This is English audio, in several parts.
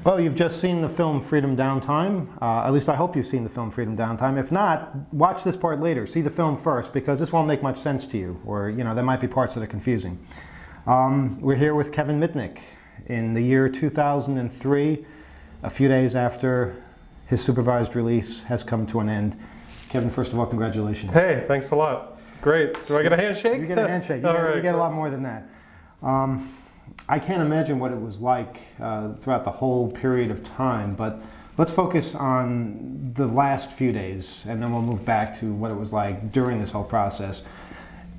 Well, you've just seen the film Freedom Downtime. At least I hope you've seen the film Freedom Downtime. If not, watch this part later. See the film first, because this won't make much sense to you, or there might be parts that are confusing. We're here with Kevin Mitnick in the year 2003, a few days after his supervised release has come to an end. Kevin, first of all, congratulations. Hey, thanks a lot. Great. Do I get a handshake? You get a handshake. You get a lot more than that. I can't imagine what it was like throughout the whole period of time, but let's focus on the last few days, and then we'll move back to what it was like during this whole process.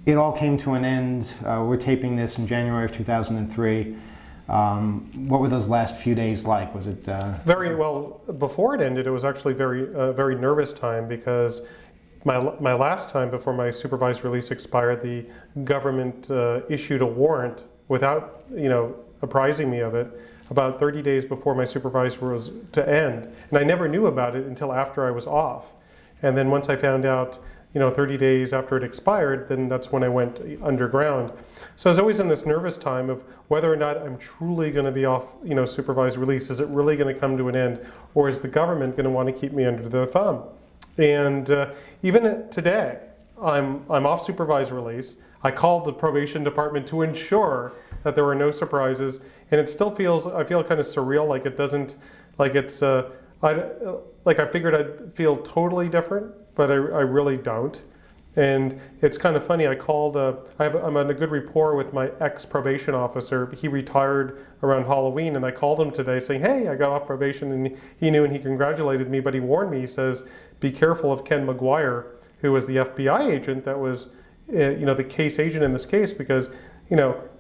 It all came to an end. We're taping this in January of 2003. What were those last few days like? Was it very well? Before it ended, it was actually very nervous time, because my last time before my supervised release expired, the government issued a warrant without apprising me of it about 30 days before my supervised was to end, and I never knew about it until after I was off. And then once I found out 30 days after it expired, then that's when I went underground. So I was always in this nervous time of whether or not I'm truly going to be off supervised release. Is it really going to come to an end, or is the government going to want to keep me under their thumb? And even today, I'm off supervised release. I called the probation department to ensure that there were no surprises, and it still I feel kind of surreal, like it doesn't, like it's, I figured I'd feel totally different, but I really don't. And it's kind of funny, I called, I'm on a good rapport with my ex-probation officer. He retired around Halloween, and I called him today saying, hey, I got off probation, and he knew, and he congratulated me, but he warned me, he says, be careful of Ken McGuire, who was the FBI agent that was the case agent in this case, because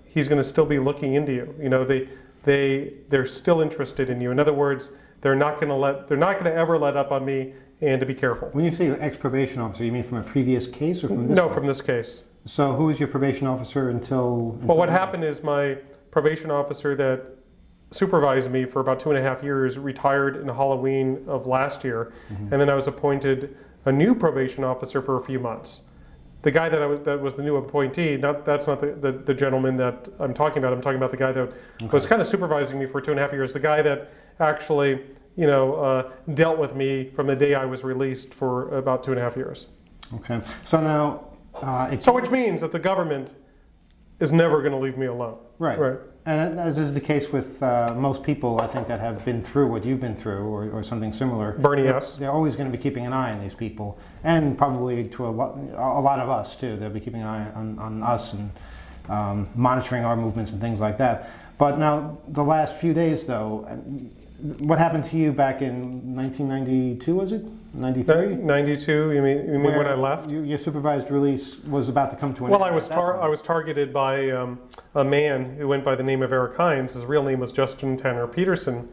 he's going to still be looking into you. They're still interested in you. In other words, they're not going to ever let up on me, and to be careful. When you say ex-probation officer, you mean from a previous case or from this? No, one? From this case. So who was your probation officer until Well, what happened is my probation officer that supervised me for about 2.5 years retired in Halloween of last year, and then I was appointed a new probation officer for a few months. The guy that was the new appointee, that's not the gentleman that I'm talking about. I'm talking about the guy that was kind of supervising me for 2.5 years. The guy that actually, dealt with me from the day I was released for about 2.5 years. Okay. So now, which means that the government is never going to leave me alone. Right. Right. And as is the case with most people, I think, that have been through what you've been through, or something similar. Bernie, yes. They're always going to be keeping an eye on these people, and probably to a lot of us too. They'll be keeping an eye on us and monitoring our movements and things like that. But now, the last few days, though, what happened to you back in 1992? Was it 93? 92. You mean when I left? Your supervised release was about to come to an end. Well, I was targeted by a man who went by the name of Eric Hines. His real name was Justin Tanner Peterson,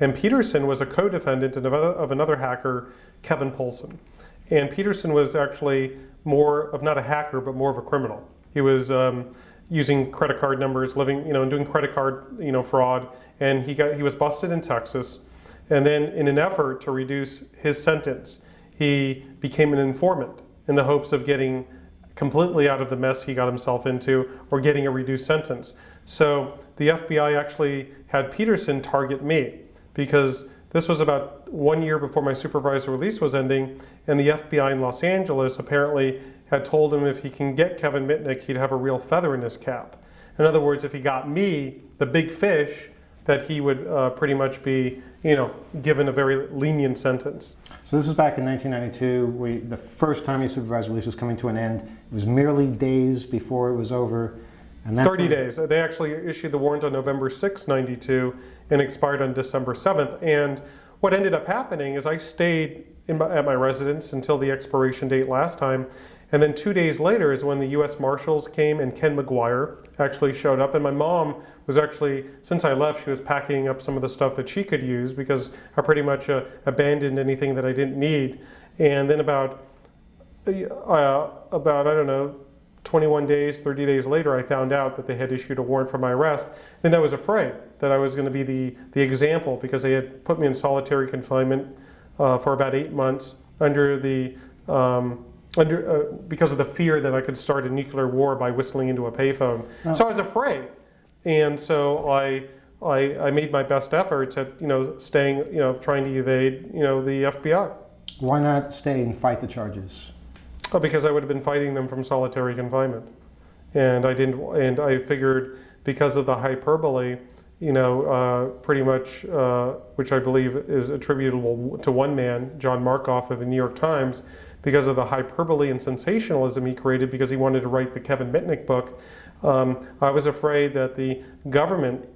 and Peterson was a co-defendant of another hacker, Kevin Polson. And Peterson was actually more of not a hacker, but more of a criminal. He was using credit card numbers, and doing credit card fraud. And he was busted in Texas, and then in an effort to reduce his sentence, he became an informant in the hopes of getting completely out of the mess he got himself into, or getting a reduced sentence. So the FBI actually had Peterson target me, because this was about 1 year before my supervised release was ending, and the FBI in Los Angeles apparently had told him if he can get Kevin Mitnick, he'd have a real feather in his cap. In other words, if he got me, the big fish, that he would pretty much be, given a very lenient sentence. So this was back in 1992. The first time your supervised release was coming to an end. It was merely days before it was over. And 30 days. They actually issued the warrant on November 6, 92, and expired on December 7th. And what ended up happening is I stayed at my residence until the expiration date last time. And then 2 days later is when the U.S. Marshals came, and Ken McGuire actually showed up. And my mom was actually, since I left, she was packing up some of the stuff that she could use, because I pretty much abandoned anything that I didn't need. And then about I don't know, 21 days, 30 days later, I found out that they had issued a warrant for my arrest. Then I was afraid that I was going to be the example, because they had put me in solitary confinement for about 8 months under the because of the fear that I could start a nuclear war by whistling into a payphone. Oh. So I was afraid. And so I I made my best efforts at staying trying to evade the FBI. Why not stay and fight the charges? Oh, because I would have been fighting them from solitary confinement, and I didn't. And I figured because of the hyperbole, pretty much, which I believe is attributable to one man, John Markoff of the New York Times, because of the hyperbole and sensationalism he created because he wanted to write the Kevin Mitnick book. I was afraid that the government,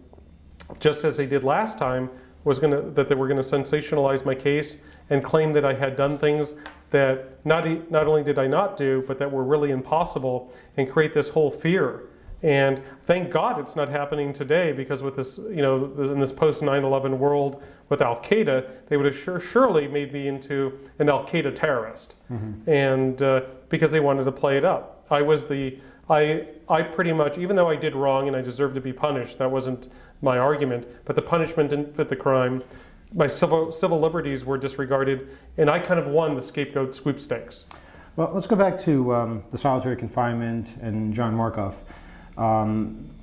just as they did last time, that they were going to sensationalize my case and claim that I had done things that not only did I not do, but that were really impossible, and create this whole fear. And thank God it's not happening today, because with this, in this post 9/11 world with Al Qaeda, they would have surely made me into an Al Qaeda terrorist, and because they wanted to play it up. I pretty much, even though I did wrong and I deserved to be punished, that wasn't my argument, but the punishment didn't fit the crime. My civil liberties were disregarded, and I kind of won the scapegoat sweepstakes. Well, let's go back to the solitary confinement and John Markoff.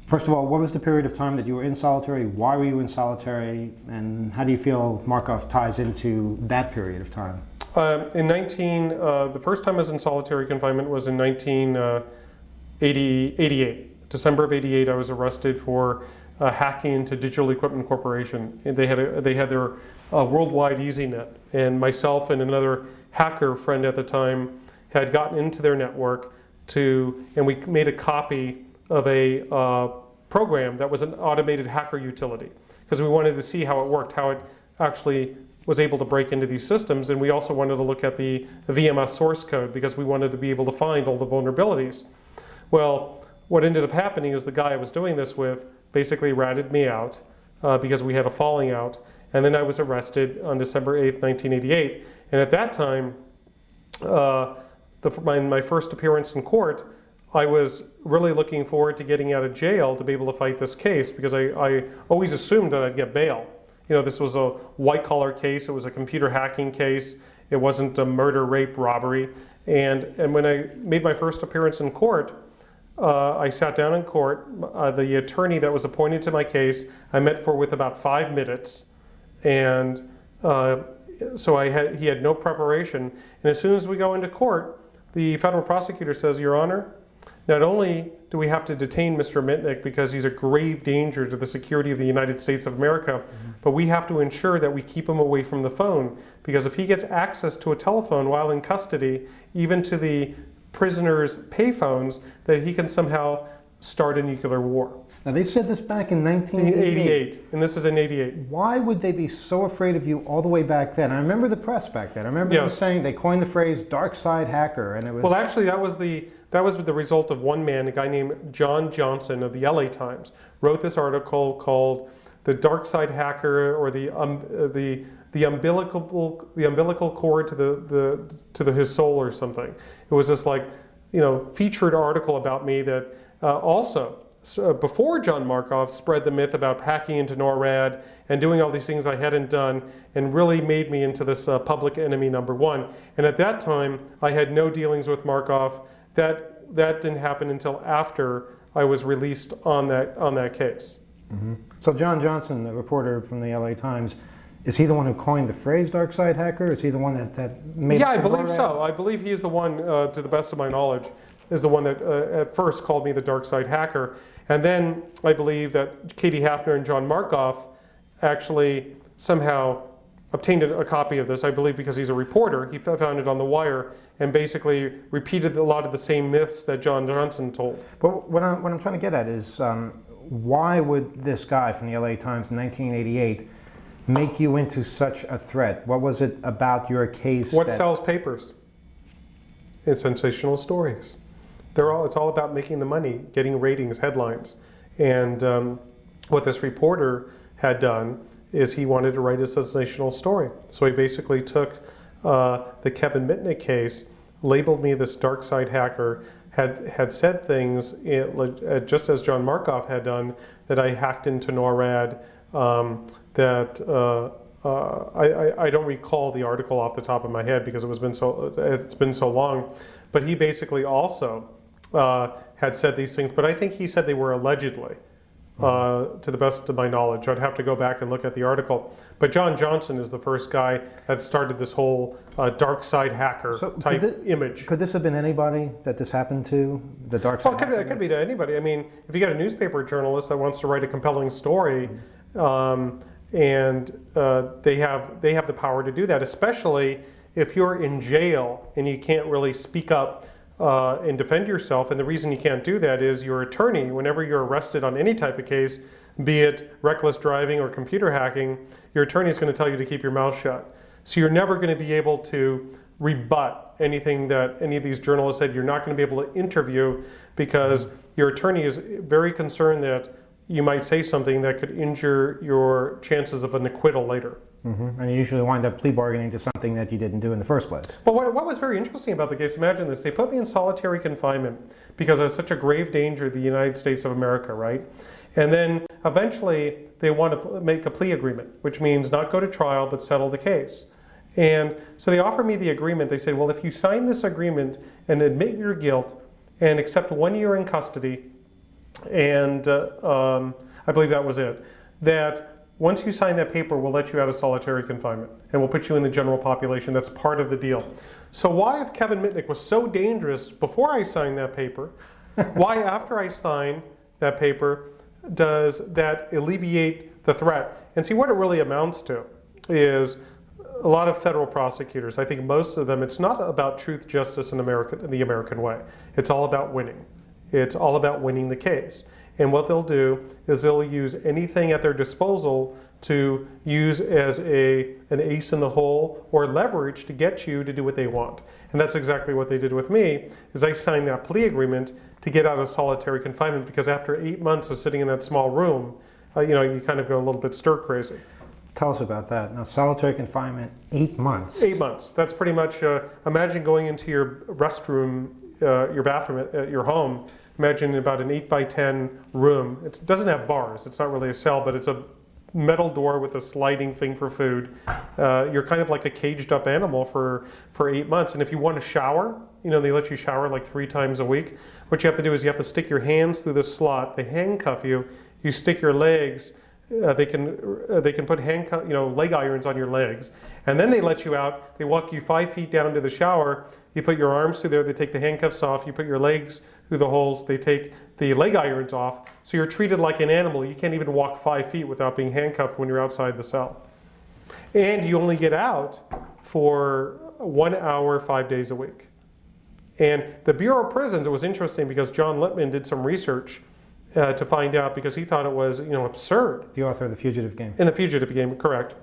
First of all, what was the period of time that you were in solitary? Why were you in solitary? And how do you feel Markoff ties into that period of time? The first time I was in solitary confinement was in 1988. December of '88, I was arrested for hacking into Digital Equipment Corporation. And they had their worldwide EasyNet, and myself and another hacker friend at the time had gotten into their network and we made a copy of a program that was an automated hacker utility, because we wanted to see how it worked, how it actually was able to break into these systems, and we also wanted to look at the VMS source code because we wanted to be able to find all the vulnerabilities. Well, what ended up happening is the guy I was doing this with basically ratted me out because we had a falling out, and then I was arrested on December 8th, 1988, and at that time, my first appearance in court, I was really looking forward to getting out of jail to be able to fight this case, because I always assumed that I'd get bail. This was a white-collar case. It was a computer hacking case. It wasn't a murder, rape, robbery. And when I made my first appearance in court, I sat down in court. The attorney that was appointed to my case, I met with about 5 minutes. And so he had no preparation. And as soon as we go into court, the federal prosecutor says, "Your Honor, not only do we have to detain Mr. Mitnick because he's a grave danger to the security of the United States of America, but we have to ensure that we keep him away from the phone, because if he gets access to a telephone while in custody, even to the prisoners' payphones, that he can somehow start a nuclear war." Now, they said this back in 1988. And this is in '88. Why would they be so afraid of you all the way back then? I remember the press back then. I remember them saying, they coined the phrase "dark side hacker," and it was... Well, actually, that was the result of one man, a guy named John Johnson of the LA Times, wrote this article called "The Dark Side Hacker," or the umbilical cord to his soul, or something. It was this featured article about me that before John Markoff spread the myth about hacking into NORAD and doing all these things I hadn't done, and really made me into this public enemy number one. And at that time, I had no dealings with Markoff. That didn't happen until after I was released on that case. Mm-hmm. So John Johnson, the reporter from the LA Times, is he the one who coined the phrase "dark side hacker"? Is he the one that made? Yeah, I believe so. I believe he is the one, to the best of my knowledge, is the one that at first called me the dark side hacker. And then I believe that Katie Hafner and John Markoff actually somehow obtained a copy of this, I believe because he's a reporter. He found it on The Wire and basically repeated a lot of the same myths that John Johnson told. But what I'm trying to get at is, why would this guy from the LA Times in 1988 make you into such a threat? What was it about your case? What sells papers? It's sensational stories. It's all about making the money, getting ratings, headlines. And what this reporter had done is he wanted to write a sensational story. So he basically took the Kevin Mitnick case, labeled me this dark side hacker, had said things, just as John Markoff had done, that I hacked into NORAD, I don't recall the article off the top of my head because it's been so long, but he basically also had said these things, but I think he said they were allegedly. to the best of my knowledge. I'd have to go back and look at the article. But John Johnson is the first guy that started this whole dark side hacker type image. Could this have been anybody that this happened to? The dark side. Well, it could be to anybody. I mean, if you get a newspaper journalist that wants to write a compelling story, and they have the power to do that, especially if you're in jail and you can't really speak up and defend yourself. And the reason you can't do that is your attorney, whenever you're arrested on any type of case, be it reckless driving or computer hacking, your attorney is going to tell you to keep your mouth shut. So you're never going to be able to rebut anything that any of these journalists said. You're not going to be able to interview because your attorney is very concerned that you might say something that could injure your chances of an acquittal later. Mm-hmm. And you usually wind up plea bargaining to something that you didn't do in the first place. Well, what was very interesting about the case, imagine this, they put me in solitary confinement because I was such a grave danger to the United States of America, right? And then eventually they want to make a plea agreement, which means not go to trial but settle the case. And so they offered me the agreement. They said, well, if you sign this agreement and admit your guilt and accept 1 year in custody, and I believe that was it, that once you sign that paper, we'll let you out of solitary confinement and we'll put you in the general population. That's part of the deal. So why, if Kevin Mitnick was so dangerous before I signed that paper, why after I sign that paper does that alleviate the threat? And see, what it really amounts to is a lot of federal prosecutors, I think most of them, it's not about truth, justice, in the American way. It's all about winning. It's all about winning the case. And what they'll do is they'll use anything at their disposal to use as an ace in the hole or leverage to get you to do what they want. And that's exactly what they did with me, is I signed that plea agreement to get out of solitary confinement because after 8 months of sitting in that small room, you kind of go a little bit stir crazy. Tell us about that. Now, solitary confinement, 8 months. 8 months. That's pretty much, imagine going into your restroom, your bathroom at your home. Imagine about an 8x10 room. It doesn't have bars. It's not really a cell, but it's a metal door with a sliding thing for food. You're kind of like a caged up animal for 8 months. And if you want to shower, they let you shower like 3 times a week. What you have to do is you have to stick your hands through this slot. They handcuff you. You stick your legs. They can put leg irons on your legs, and then they let you out. They walk you 5 feet down to the shower. You put your arms through there. They take the handcuffs off. You put your legs through the holes. They take the leg irons off. So you're treated like an animal. You can't even walk 5 feet without being handcuffed when you're outside the cell. And you only get out for 1 hour, 5 days a week. And the Bureau of Prisons, it was interesting because John Lippman did some research to find out, because he thought it was absurd. The author of The Fugitive Game. In The Fugitive Game, correct.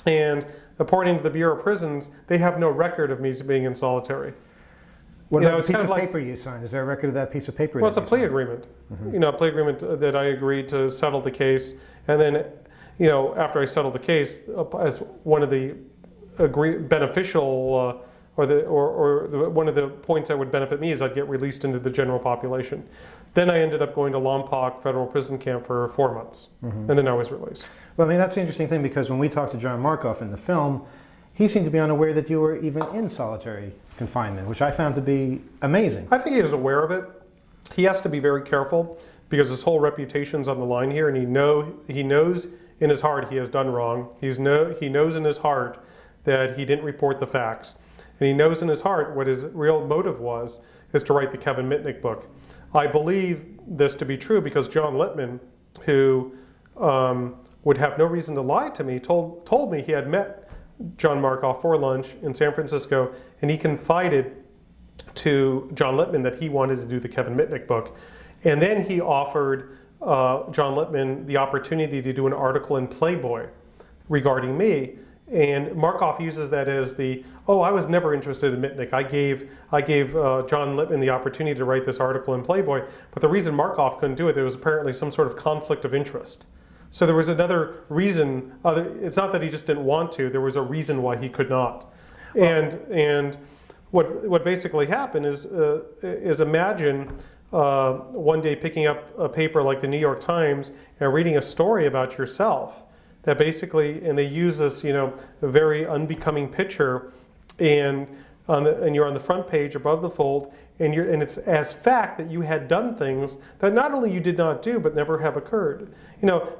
And according to the Bureau of Prisons, they have no record of me being in solitary. What about the piece of paper you signed? Is there a record of that piece of paper? Well, it's a plea agreement. Mm-hmm. A plea agreement that I agreed to settle the case. And then, after I settled the case, as one of the beneficial one of the points that would benefit me is I'd get released into the general population. Then I ended up going to Lompoc Federal Prison Camp for 4 months, and then I was released. Well, that's the interesting thing, because when we talked to John Markoff in the film, he seemed to be unaware that you were even in solitary confinement, which I found to be amazing. I think he is aware of it. He has to be very careful because his whole reputation's on the line here, and he knows in his heart he has done wrong. He knows in his heart that he didn't report the facts. And he knows in his heart what his real motive is to write the Kevin Mitnick book. I believe this to be true because John Lippman, who would have no reason to lie to me, told me he had met John Markoff for lunch in San Francisco, and he confided to John Lippman that he wanted to do the Kevin Mitnick book. And then he offered John Lippman the opportunity to do an article in Playboy regarding me. And Markoff uses that as I was never interested in Mitnick. I gave John Lippman the opportunity to write this article in Playboy, but the reason Markoff couldn't do it, there was apparently some sort of conflict of interest. So there was another reason. It's not that he just didn't want to. There was a reason why he could not. And what basically happened is imagine one day picking up a paper like the New York Times and reading a story about yourself. That basically, and they use this, a very unbecoming picture, and you're on the front page above the fold, and it's as fact that you had done things that not only you did not do, but never have occurred.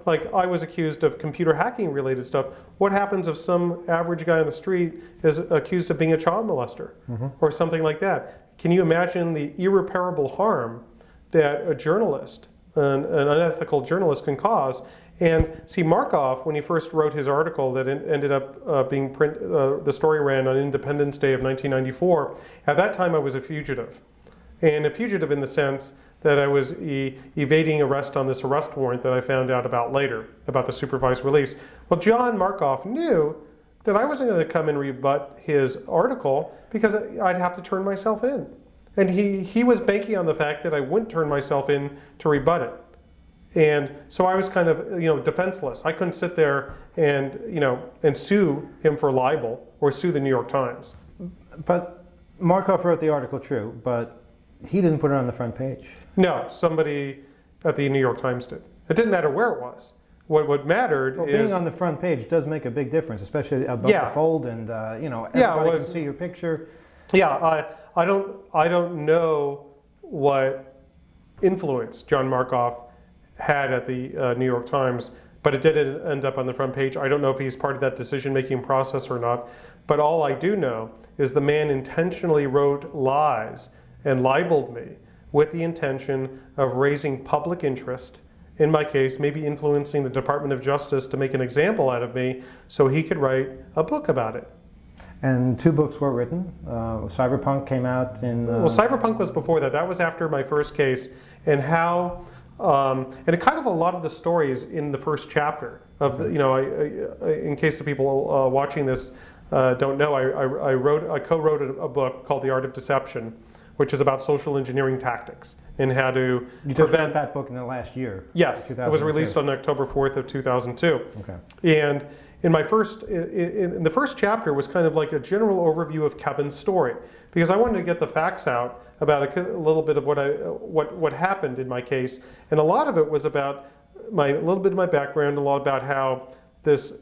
Like I was accused of computer hacking related stuff. What happens if some average guy on the street is accused of being a child molester or something like that? Can you imagine the irreparable harm that a journalist, an unethical journalist, can cause? And see, Markov, when he first wrote his article that ended up being the story ran on Independence Day of 1994, at that time I was a fugitive. And a fugitive in the sense that I was evading arrest on this arrest warrant that I found out about later, about the supervised release. Well, John Markov knew that I wasn't going to come and rebut his article because I'd have to turn myself in. And he was banking on the fact that I wouldn't turn myself in to rebut it. And so I was kind of, defenseless. I couldn't sit there and, and sue him for libel or sue the New York Times. But Markov wrote the article, true, but he didn't put it on the front page. No, somebody at the New York Times did. It didn't matter where it was. What mattered is being on the front page does make a big difference, especially about the fold and everybody can see your picture. Yeah, I don't know what influence John Markov had at the New York Times, but it did end up on the front page. I don't know if he's part of that decision-making process or not, but all I do know is the man intentionally wrote lies and libeled me with the intention of raising public interest, in my case, maybe influencing the Department of Justice to make an example out of me so he could write a book about it. And 2 books were written. Cyberpunk came out in... Well, Cyberpunk was before that. That was after my first case, and how... and it kind of a lot of the stories in the first chapter of the, in case the people watching this don't know, I co-wrote a book called The Art of Deception, which is about social engineering tactics and how to prevent that book in the last year. Yes, it was released on October 4th of 2002. Okay. And in the first chapter was kind of like a general overview of Kevin's story, because I wanted to get the facts out about a little bit of what happened in my case, and a lot of it was about a little bit of my background, a lot about how this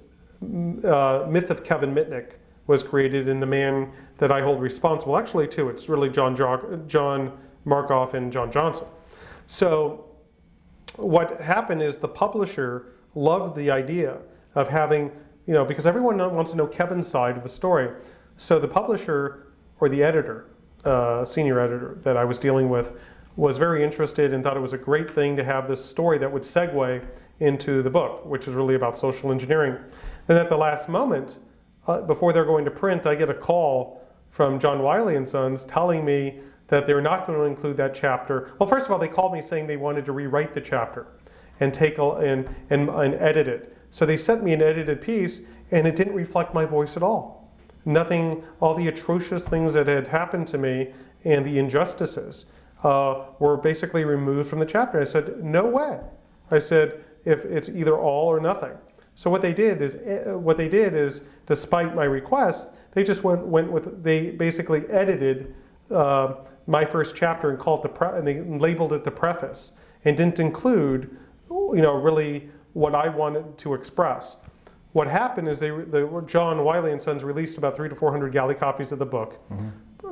myth of Kevin Mitnick was created, and the man that I hold responsible, actually two, it's really John Markov and John Johnson. So what happened is the publisher loved the idea of having, because everyone wants to know Kevin's side of the story. So the publisher or the editor, senior editor that I was dealing with, was very interested and thought it was a great thing to have this story that would segue into the book, which is really about social engineering. Then at the last moment, before they're going to print, I get a call from John Wiley & Sons telling me that they're not going to include that chapter. Well, first of all, they called me saying they wanted to rewrite the chapter and and edit it. So they sent me an edited piece, and it didn't reflect my voice at all. Nothing, all the atrocious things that had happened to me and the injustices were basically removed from the chapter. I said, no way. I said, if it's either all or nothing. So what they did is, despite my request, they just they basically edited my first chapter and called and they labeled it the preface, and didn't include, really what I wanted to express. What happened is John Wiley & Sons released about 300 to 400 galley copies of the book,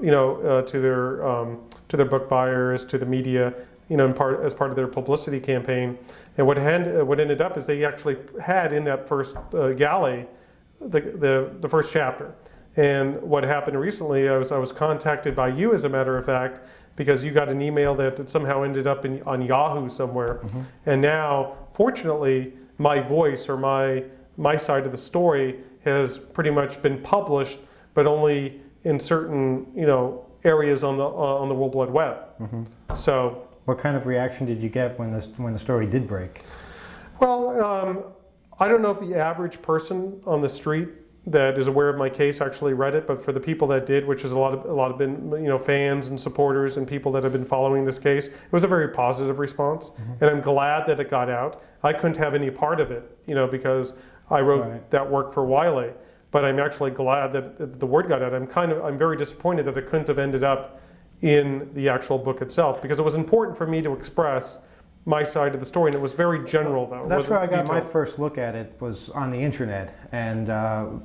to their book buyers, to the media, as part of their publicity campaign. And what ended up is they actually had in that first galley the first chapter. And what happened recently, I was contacted by you, as a matter of fact, because you got an email that somehow ended up on Yahoo somewhere. And now, fortunately, my voice or my side of the story has pretty much been published, but only in certain areas on the World Wide Web. So, what kind of reaction did you get when the story did break? Well, I don't know if the average person on the street that is aware of my case actually read it, but for the people that did, which is a lot of fans and supporters and people that have been following this case, it was a very positive response, and I'm glad that it got out. I couldn't have any part of it, because I wrote that work for Wiley, but I'm actually glad that the word got out. I'm very disappointed that it couldn't have ended up in the actual book itself, because it was important for me to express my side of the story, and it was very general, though. That's where I got my first look at it, was on the internet, and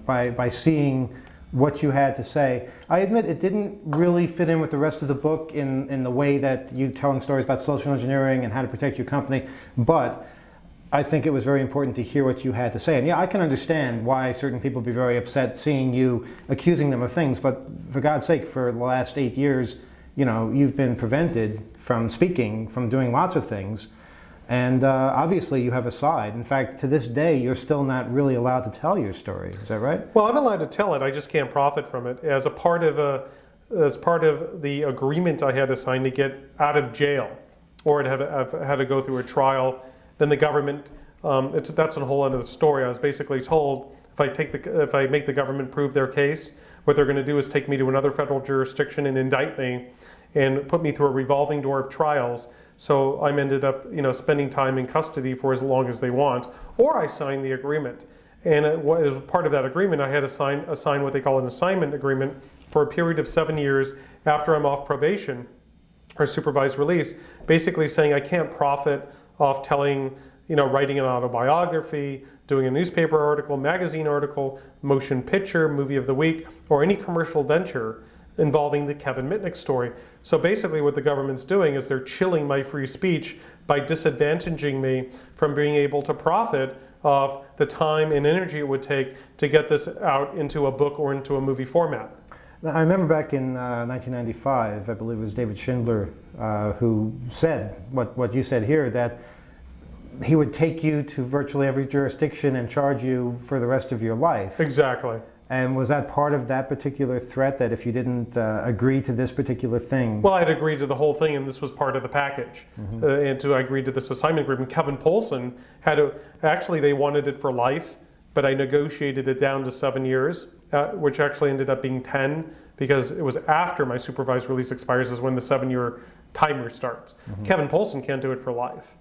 by seeing what you had to say. I admit it didn't really fit in with the rest of the book in the way that you telling stories about social engineering and how to protect your company, but I think it was very important to hear what you had to say. And yeah, I can understand why certain people would be very upset seeing you accusing them of things, but for God's sake, for the last 8 years, you know, you've been prevented from speaking, from doing lots of things. And obviously you have a side. In fact, to this day, you're still not really allowed to tell your story. Is that right? Well, I'm allowed to tell it. I just can't profit from it. As part of the agreement I had to sign to get out of jail, or I've had to go through a trial, then the government. That's a whole other story. I was basically told if I make the government prove their case, what they're going to do is take me to another federal jurisdiction and indict me, and put me through a revolving door of trials. So I'm ended up, spending time in custody for as long as they want, or I signed the agreement. And as part of that agreement, I had to sign what they call an assignment agreement for a period of 7 years after I'm off probation or supervised release, basically saying I can't profit off telling, writing an autobiography, doing a newspaper article, magazine article, motion picture, movie of the week, or any commercial venture involving the Kevin Mitnick story. So basically what the government's doing is they're chilling my free speech by disadvantaging me from being able to profit off the time and energy it would take to get this out into a book or into a movie format. I remember back in 1995, I believe it was David Schindler who said what you said here, that he would take you to virtually every jurisdiction and charge you for the rest of your life. Exactly. And was that part of that particular threat, that if you didn't agree to this particular thing? Well, I'd agreed to the whole thing, and this was part of the package. I agreed to this assignment agreement. Kevin Poulsen actually they wanted it for life, but I negotiated it down to 7 years, which actually ended up being 10, because it was after my supervised release expires is when the 7-year timer starts. Kevin Poulsen can't do it for life.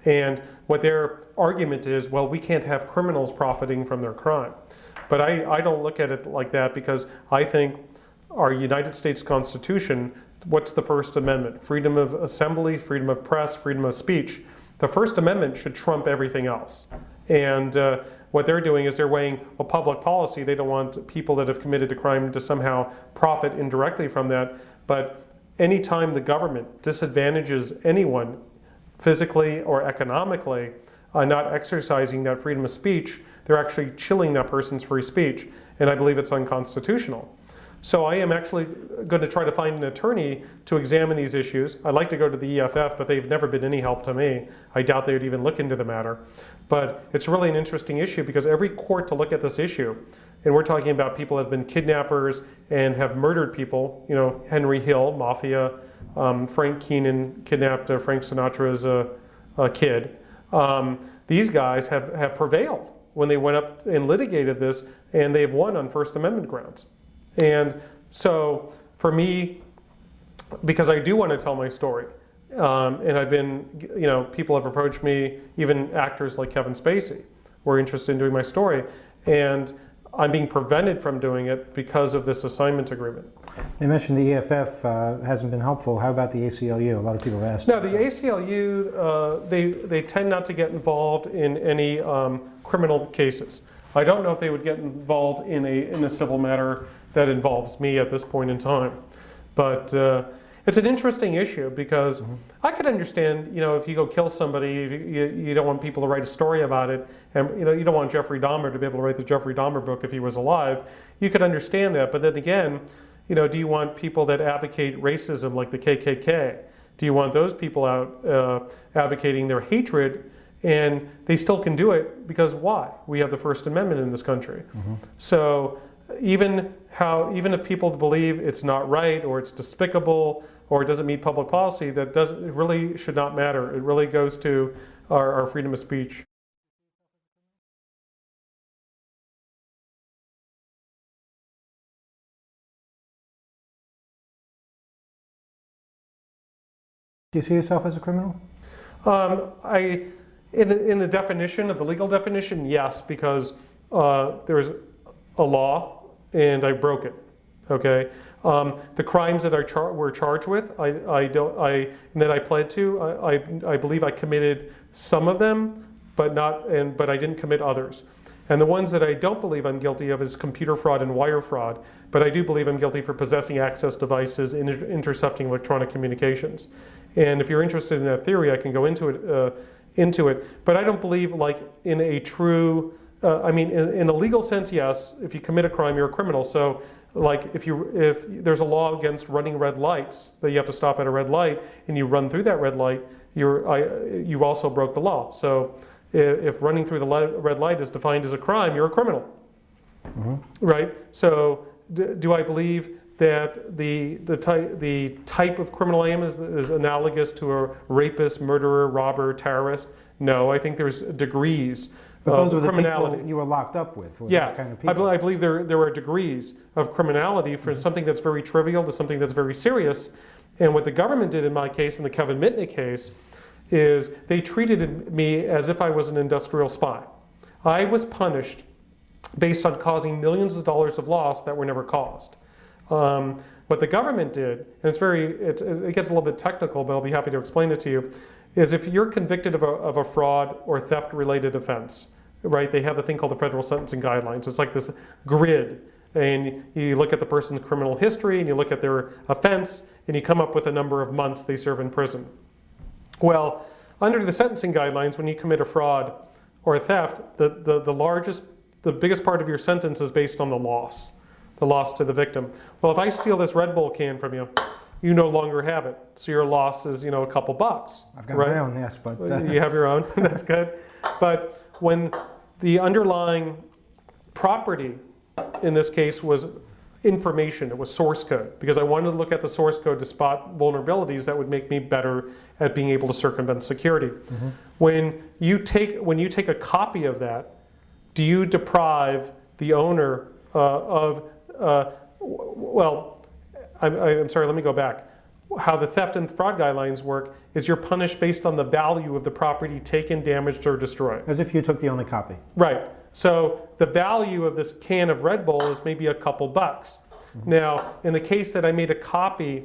And what their argument is, well, we can't have criminals profiting from their crime. But I don't look at it like that, because I think our United States Constitution, what's the First Amendment? Freedom of assembly, freedom of press, freedom of speech. The First Amendment should trump everything else. And what they're doing is they're weighing a public policy. They don't want people that have committed a crime to somehow profit indirectly from that. But anytime the government disadvantages anyone physically or economically not exercising that freedom of speech, they're actually chilling that person's free speech, and I believe it's unconstitutional. So I am actually going to try to find an attorney to examine these issues. I'd like to go to the EFF, but they've never been any help to me. I doubt they would even look into the matter. But it's really an interesting issue, because every court to look at this issue, and we're talking about people that have been kidnappers and have murdered people, Henry Hill, Mafia, Frank Keenan kidnapped Frank Sinatra's kid. These guys have prevailed when they went up and litigated this, and they've won on First Amendment grounds. And so for me, because I do want to tell my story, and I've been, people have approached me, even actors like Kevin Spacey were interested in doing my story, and I'm being prevented from doing it because of this assignment agreement. You mentioned the EFF hasn't been helpful. How about the ACLU? A lot of people have asked. No, the ACLU, they tend not to get involved in any criminal cases. I don't know if they would get involved in a civil matter that involves me at this point in time. But it's an interesting issue, because I could understand, if you go kill somebody, you don't want people to write a story about it, and you don't want Jeffrey Dahmer to be able to write the Jeffrey Dahmer book if he was alive. You could understand that, but then again, do you want people that advocate racism like the KKK? Do you want those people out advocating their hatred? And they still can do it, because why? We have the First Amendment in this country. So even if people believe it's not right, or it's despicable, or it doesn't meet public policy, it really should not matter. It really goes to our freedom of speech. Do you see yourself as a criminal? In the definition of the legal definition, yes, because there's a law and I broke it. Okay, the crimes that we're charged with, that I pled to, I believe I committed some of them, but I didn't commit others. And the ones that I don't believe I'm guilty of is computer fraud and wire fraud. But I do believe I'm guilty for possessing access devices and intercepting electronic communications. And if you're interested in that theory, I can go into it. But I don't believe, like, in a true, in a legal sense, yes, if you commit a crime, you're a criminal. So, like, if there's a law against running red lights, that you have to stop at a red light, and you run through that red light, you also broke the law. So, if running through the red light is defined as a crime, you're a criminal, right? So, do I believe that the type of criminal I am is analogous to a rapist, murderer, robber, terrorist? No, I think there's degrees but those of were the criminality. people you were locked up with. Yeah, those kind of people. I believe there are degrees of criminality from something that's very trivial to something that's very serious. And what the government did in my case, in the Kevin Mitnick case, is they treated me as if I was an industrial spy. I was punished based on causing millions of dollars of loss that were never caused. What the government did, and it gets a little bit technical, but I'll be happy to explain it to you, is if you're convicted of a fraud or theft-related offense, right? They have a thing called the Federal Sentencing Guidelines. It's like this grid, and you look at the person's criminal history, and you look at their offense, and you come up with a number of months they serve in prison. Well, under the sentencing guidelines, when you commit a fraud or a theft, the biggest part of your sentence is based on the loss to the victim. Well, if I steal this Red Bull can from you, you no longer have it. So your loss is, a couple bucks. I've got right? my own, yes, but... You have your own, that's good. But when the underlying property, in this case, was information, it was source code, because I wanted to look at the source code to spot vulnerabilities that would make me better at being able to circumvent security. When you take a copy of that, do you deprive the owner I'm sorry, let me go back. How the theft and fraud guidelines work is you're punished based on the value of the property taken, damaged, or destroyed. As if you took the only copy. Right. So the value of this can of Red Bull is maybe a couple bucks. Now, in the case that I made a copy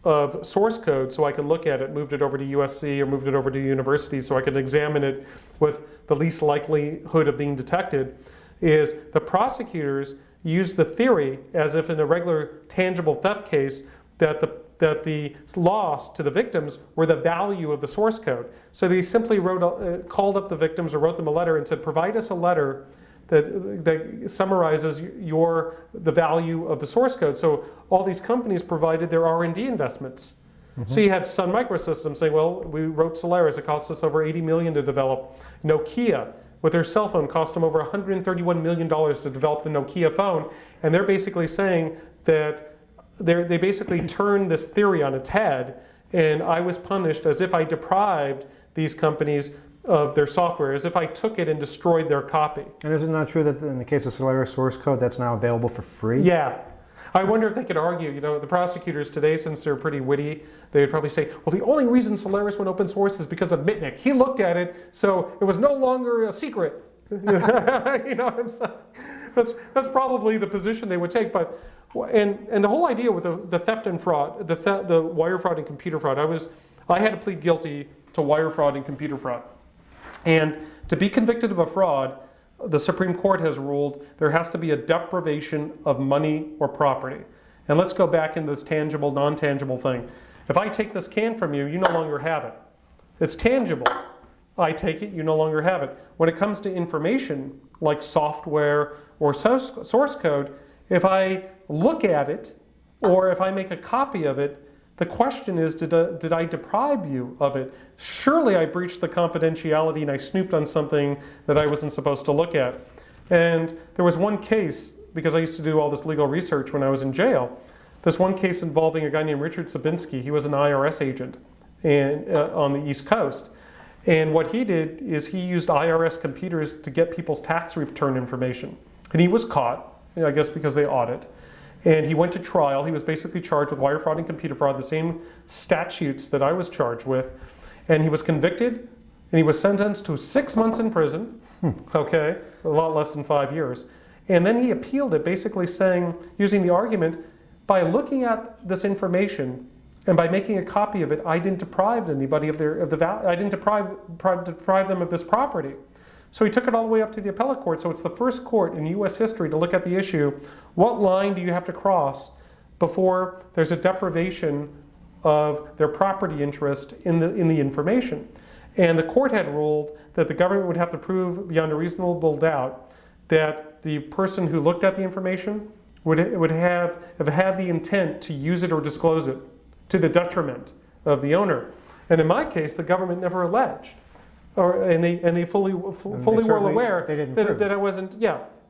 of source code so I could look at it, moved it over to USC or moved it over to university so I could examine it with the least likelihood of being detected, is the prosecutors use the theory as if in a regular tangible theft case that the loss to the victims were the value of the source code. So they simply called up the victims or wrote them a letter and said, provide us a letter that summarizes the value of the source code. So all these companies provided their R&D investments. So you had Sun Microsystems saying, well, we wrote Solaris, it cost us over $80 million to develop. Nokia, with their cell phone, cost them over $131 million to develop the Nokia phone. And they're basically saying that they basically turned this theory on its head, and I was punished as if I deprived these companies of their software, as if I took it and destroyed their copy. And is it not true that in the case of Solaris source code, that's now available for free? Yeah. I wonder if they could argue, the prosecutors today, since they're pretty witty, they would probably say, well, the only reason Solaris went open source is because of Mitnick. He looked at it, so it was no longer a secret. You know what I'm saying? That's probably the position they would take. But and the whole idea with the theft and fraud, the wire fraud and computer fraud, I had to plead guilty to wire fraud and computer fraud. And to be convicted of a fraud, the Supreme Court has ruled there has to be a deprivation of money or property. And let's go back into this tangible, non-tangible thing. If I take this can from you, you no longer have it. It's tangible. I take it, you no longer have it. When it comes to information, like software or source code, if I look at it, or if I make a copy of it, the question is, did I deprive you of it? Surely I breached the confidentiality and I snooped on something that I wasn't supposed to look at. And there was one case, because I used to do all this legal research when I was in jail, this one case involving a guy named Richard Sabinski. He was an IRS agent on the East Coast. And what he did is he used IRS computers to get people's tax return information. And he was caught, I guess because they audit. And he went to trial. He was basically charged with wire fraud and computer fraud, the same statutes that I was charged with. And he was convicted, and he was sentenced to 6 months in prison, okay, a lot less than 5 years. And then he appealed it, basically saying, using the argument, by looking at this information and by making a copy of it, I didn't deprive anybody of the value. I didn't deprive them of this property. So he took it all the way up to the appellate court. So it's the first court in U.S. history to look at the issue, what line do you have to cross before there's a deprivation of their property interest in the information? And the court had ruled that the government would have to prove beyond a reasonable doubt that the person who looked at the information would have had the intent to use it or disclose it to the detriment of the owner. And in my case, the government never alleged, and they fully were aware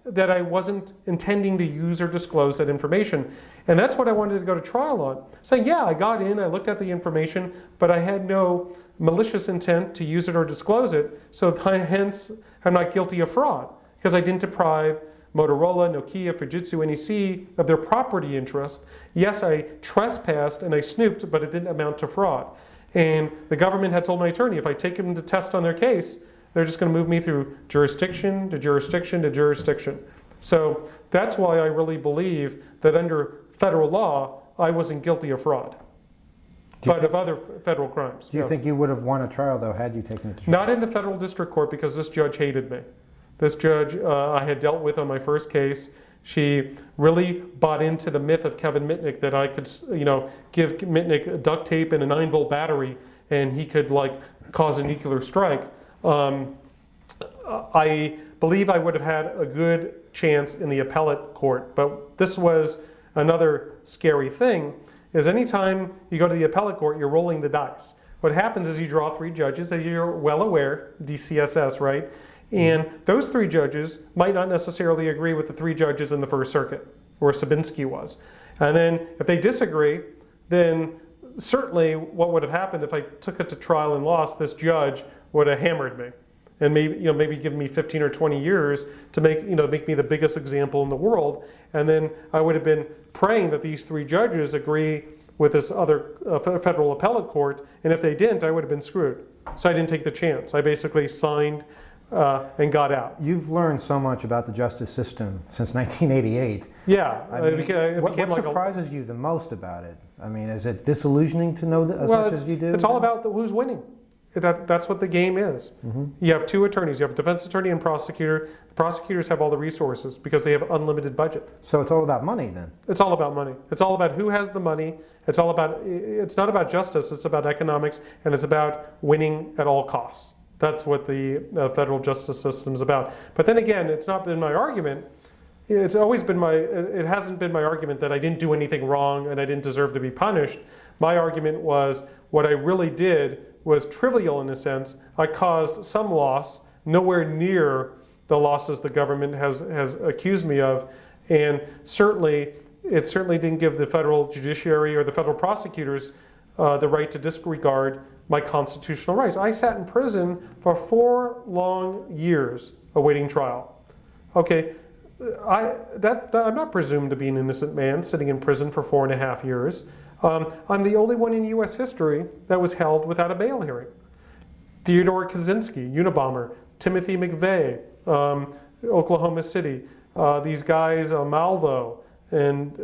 that I wasn't intending to use or disclose that information. And that's what I wanted to go to trial on. Saying, yeah, I got in, I looked at the information, but I had no malicious intent to use it or disclose it, so hence I'm not guilty of fraud, because I didn't deprive Motorola, Nokia, Fujitsu, NEC of their property interest. Yes, I trespassed and I snooped, but it didn't amount to fraud. And the government had told my attorney, if I take them to test on their case, they're just going to move me through jurisdiction to jurisdiction to jurisdiction. So that's why I really believe that under federal law, I wasn't guilty of fraud, but of other federal crimes. Do you think you would have won a trial, though, had you taken it to trial? Not in the federal district court, because this judge hated me. This judge I had dealt with on my first case. She really bought into the myth of Kevin Mitnick that I could, give Mitnick duct tape and a 9-volt battery, and he could cause a nuclear strike. I believe I would have had a good chance in the appellate court, but this was another scary thing. Is anytime you go to the appellate court, you're rolling the dice. What happens is you draw 3 judges, as you're well aware, DCSS, right? And those 3 judges might not necessarily agree with the 3 judges in the First Circuit, where Sabinski was. And then if they disagree, then certainly what would have happened if I took it to trial and lost, this judge would have hammered me and maybe give me 15 or 20 years to make me the biggest example in the world. And then I would have been praying that these 3 judges agree with this other federal appellate court, and if they didn't, I would have been screwed. So I didn't take the chance. I basically signed and got out. You've learned so much about the justice system since 1988. Yeah. What surprises you the most about it? I mean, is it disillusioning to know that as much as you do? It's all about who's winning. That's what the game is. Mm-hmm. You have 2 attorneys. You have a defense attorney and prosecutor. The prosecutors have all the resources because they have unlimited budget. So it's all about money then? It's all about money. It's all about who has the money. It's not about justice. It's about economics, and it's about winning at all costs. That's what the federal justice system is about. But then again, it's not been my argument. It hasn't been my argument that I didn't do anything wrong and I didn't deserve to be punished. My argument was what I really did was trivial in a sense. I caused some loss, nowhere near the losses the government has accused me of. And it certainly didn't give the federal judiciary or the federal prosecutors the right to disregard my constitutional rights. I sat in prison for 4 long years awaiting trial. Okay, I'm not presumed to be an innocent man sitting in prison for 4.5 years. I'm the only one in U.S. history that was held without a bail hearing. Theodore Kaczynski, Unabomber, Timothy McVeigh, Oklahoma City, these guys, Malvo and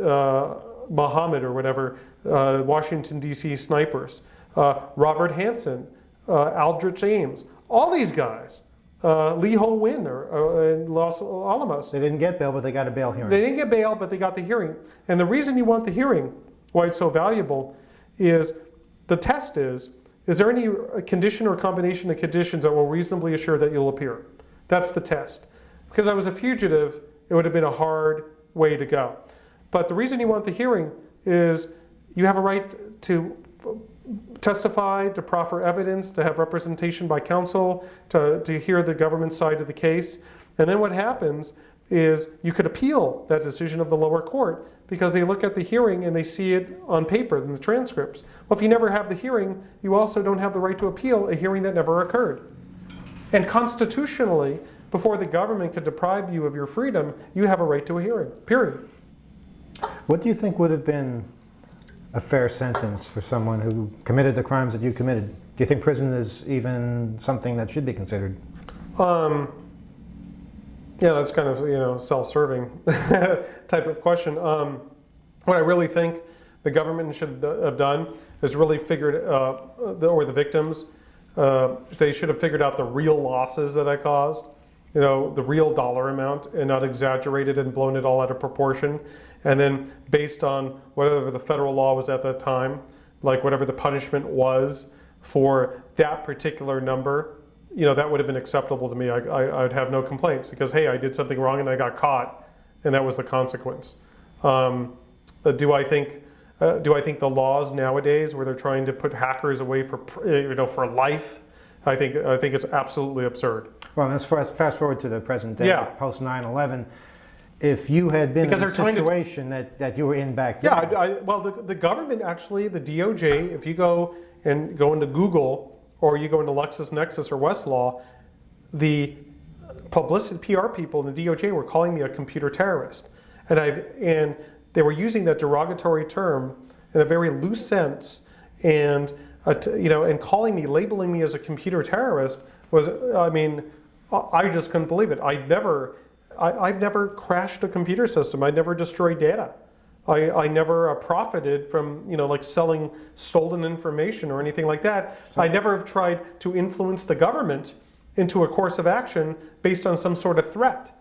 Muhammad or whatever, Washington, D.C. snipers, Robert Hansen, Aldrich Ames, all these guys, Lee Ho Win in Los Alamos. They didn't get bail, but they got a bail hearing. They didn't get bail, but they got the hearing. And the reason you want the hearing, why it's so valuable, is the test is there any condition or combination of conditions that will reasonably assure that you'll appear? That's the test. Because I was a fugitive, it would have been a hard way to go. But the reason you want the hearing is you have a right to testify, to proffer evidence, to have representation by counsel, to hear the government side of the case. And then what happens is you could appeal that decision of the lower court because they look at the hearing and they see it on paper in the transcripts. Well, if you never have the hearing, you also don't have the right to appeal a hearing that never occurred. And constitutionally, before the government could deprive you of your freedom, you have a right to a hearing, period. What do you think would have been a fair sentence for someone who committed the crimes that you committed? Do you think prison is even something that should be considered? Yeah, that's kind of self-serving type of question. What I really think the government should have done is really figured, or the victims, they should have figured out the real losses that I caused. the real dollar amount and not exaggerated and blown it all out of proportion. And then based on whatever the federal law was at that time, like whatever the punishment was for that particular number, that would have been acceptable to me. I'd have no complaints because, hey, I did something wrong and I got caught, and that was the consequence. Do I think the laws nowadays, where they're trying to put hackers away for life, I think it's absolutely absurd. Well, let's fast forward to the present day, Yeah. post 9/11. If you had been Because in the they're trying to- situation that you were in back then, Well, the government actually, the DOJ, if you go into Google or you go into LexisNexis or Westlaw, the publicity PR people in the DOJ were calling me a computer terrorist, and they were using that derogatory term in a very loose sense, and and calling me, labeling me as a computer terrorist was, I just couldn't believe it. I've never crashed a computer system. I never destroyed data. I never profited from selling stolen information or anything like that. I never have tried to influence the government into a course of action based on some sort of threat,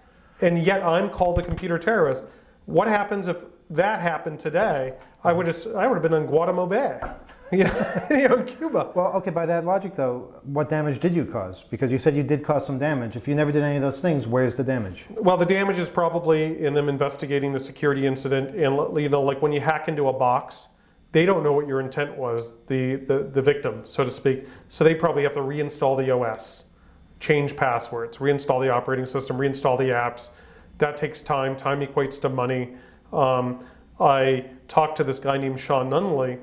and yet I'm called a computer terrorist. What happens if that happened today? I would have been in Guantanamo Bay, in Cuba. well, okay, by that logic though, what damage did you cause? Because you said you did cause some damage. If you never did any of those things, where's the damage? Well, the damage is probably in them investigating the security incident, and like when you hack into a box, they don't know what your intent was, the victim, so to speak. So they probably have to reinstall the OS, change passwords, reinstall the operating system, reinstall the apps. That takes time. Time equates to money. I talked to this guy named Sean Nunley,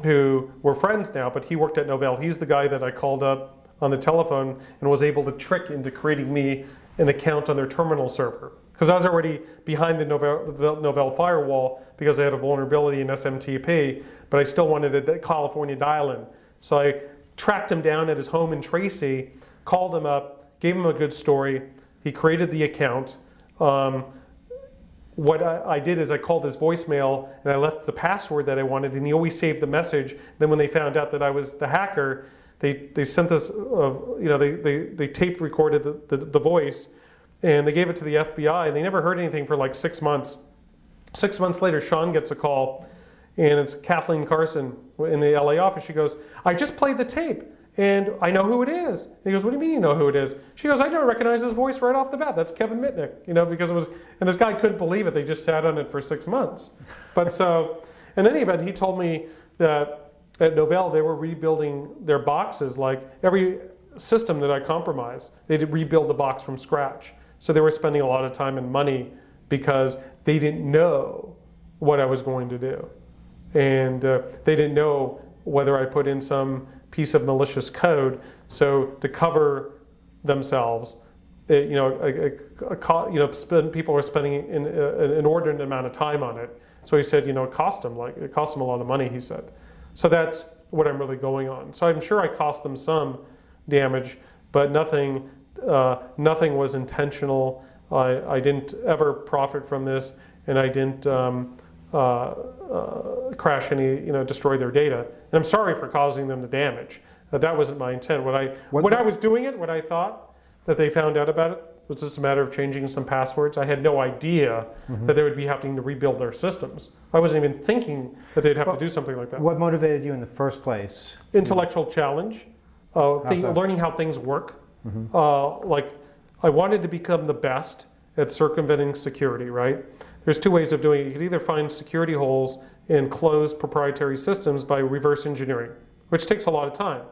who we're friends now, but he worked at Novell. He's the guy that I called up on the telephone and was able to trick into creating me an account on their terminal server. Because I was already behind the Novell firewall because I had a vulnerability in SMTP, but I still wanted a California dial-in. So I tracked him down at his home in Tracy, called him up, gave him a good story. He created the account. What I did is I called his voicemail and I left the password that I wanted, and he always saved the message. Then when they found out that I was the hacker, they sent this, they tape recorded the voice, and they gave it to the FBI, and they never heard anything for like 6 months. 6 months later, Sean gets a call, and it's Kathleen Carson in the LA office. She goes, "I just played the tape, and I know who it is." And he goes, "What do you mean you know who it is?" She goes, "I don't recognize his voice right off the bat. That's Kevin Mitnick," because it was, and this guy couldn't believe it. They just sat on it for 6 months. But so, in any event, he told me that at Novell, they were rebuilding their boxes. Like every system that I compromised, they did rebuild the box from scratch. So they were spending a lot of time and money because they didn't know what I was going to do. And they didn't know whether I put in some piece of malicious code. So to cover themselves, people were spending an inordinate amount of time on it. So he said, it cost them a lot of money, he said. So that's what I'm really going on. So I'm sure I cost them some damage, but nothing was intentional. I didn't ever profit from this, and I didn't crash destroy their data. And I'm sorry for causing them the damage. That wasn't my intent. When I was doing it, what I thought that they found out about it was just a matter of changing some passwords. I had no idea that they would be having to rebuild their systems. I wasn't even thinking that they'd have to do something like that. What motivated you in the first place? Intellectual challenge, learning how things work. I wanted to become the best at circumventing security, right? There's two ways of doing it. You could either find security holes in closed proprietary systems by reverse engineering, which takes a lot of time.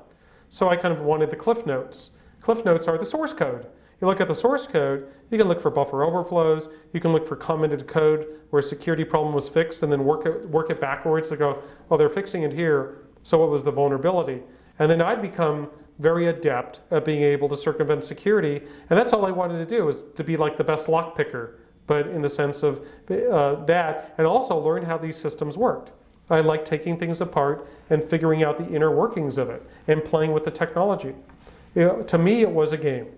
So I kind of wanted the Cliff Notes. Cliff Notes are the source code. You look at the source code, you can look for buffer overflows, you can look for commented code where a security problem was fixed, and then work it backwards to go, well, they're fixing it here, so what was the vulnerability? And then I'd become very adept at being able to circumvent security, and that's all I wanted to do, was to be like the best lock picker, but in the sense of that, and also learn how these systems worked. I like taking things apart and figuring out the inner workings of it and playing with the technology. To me, it was a game.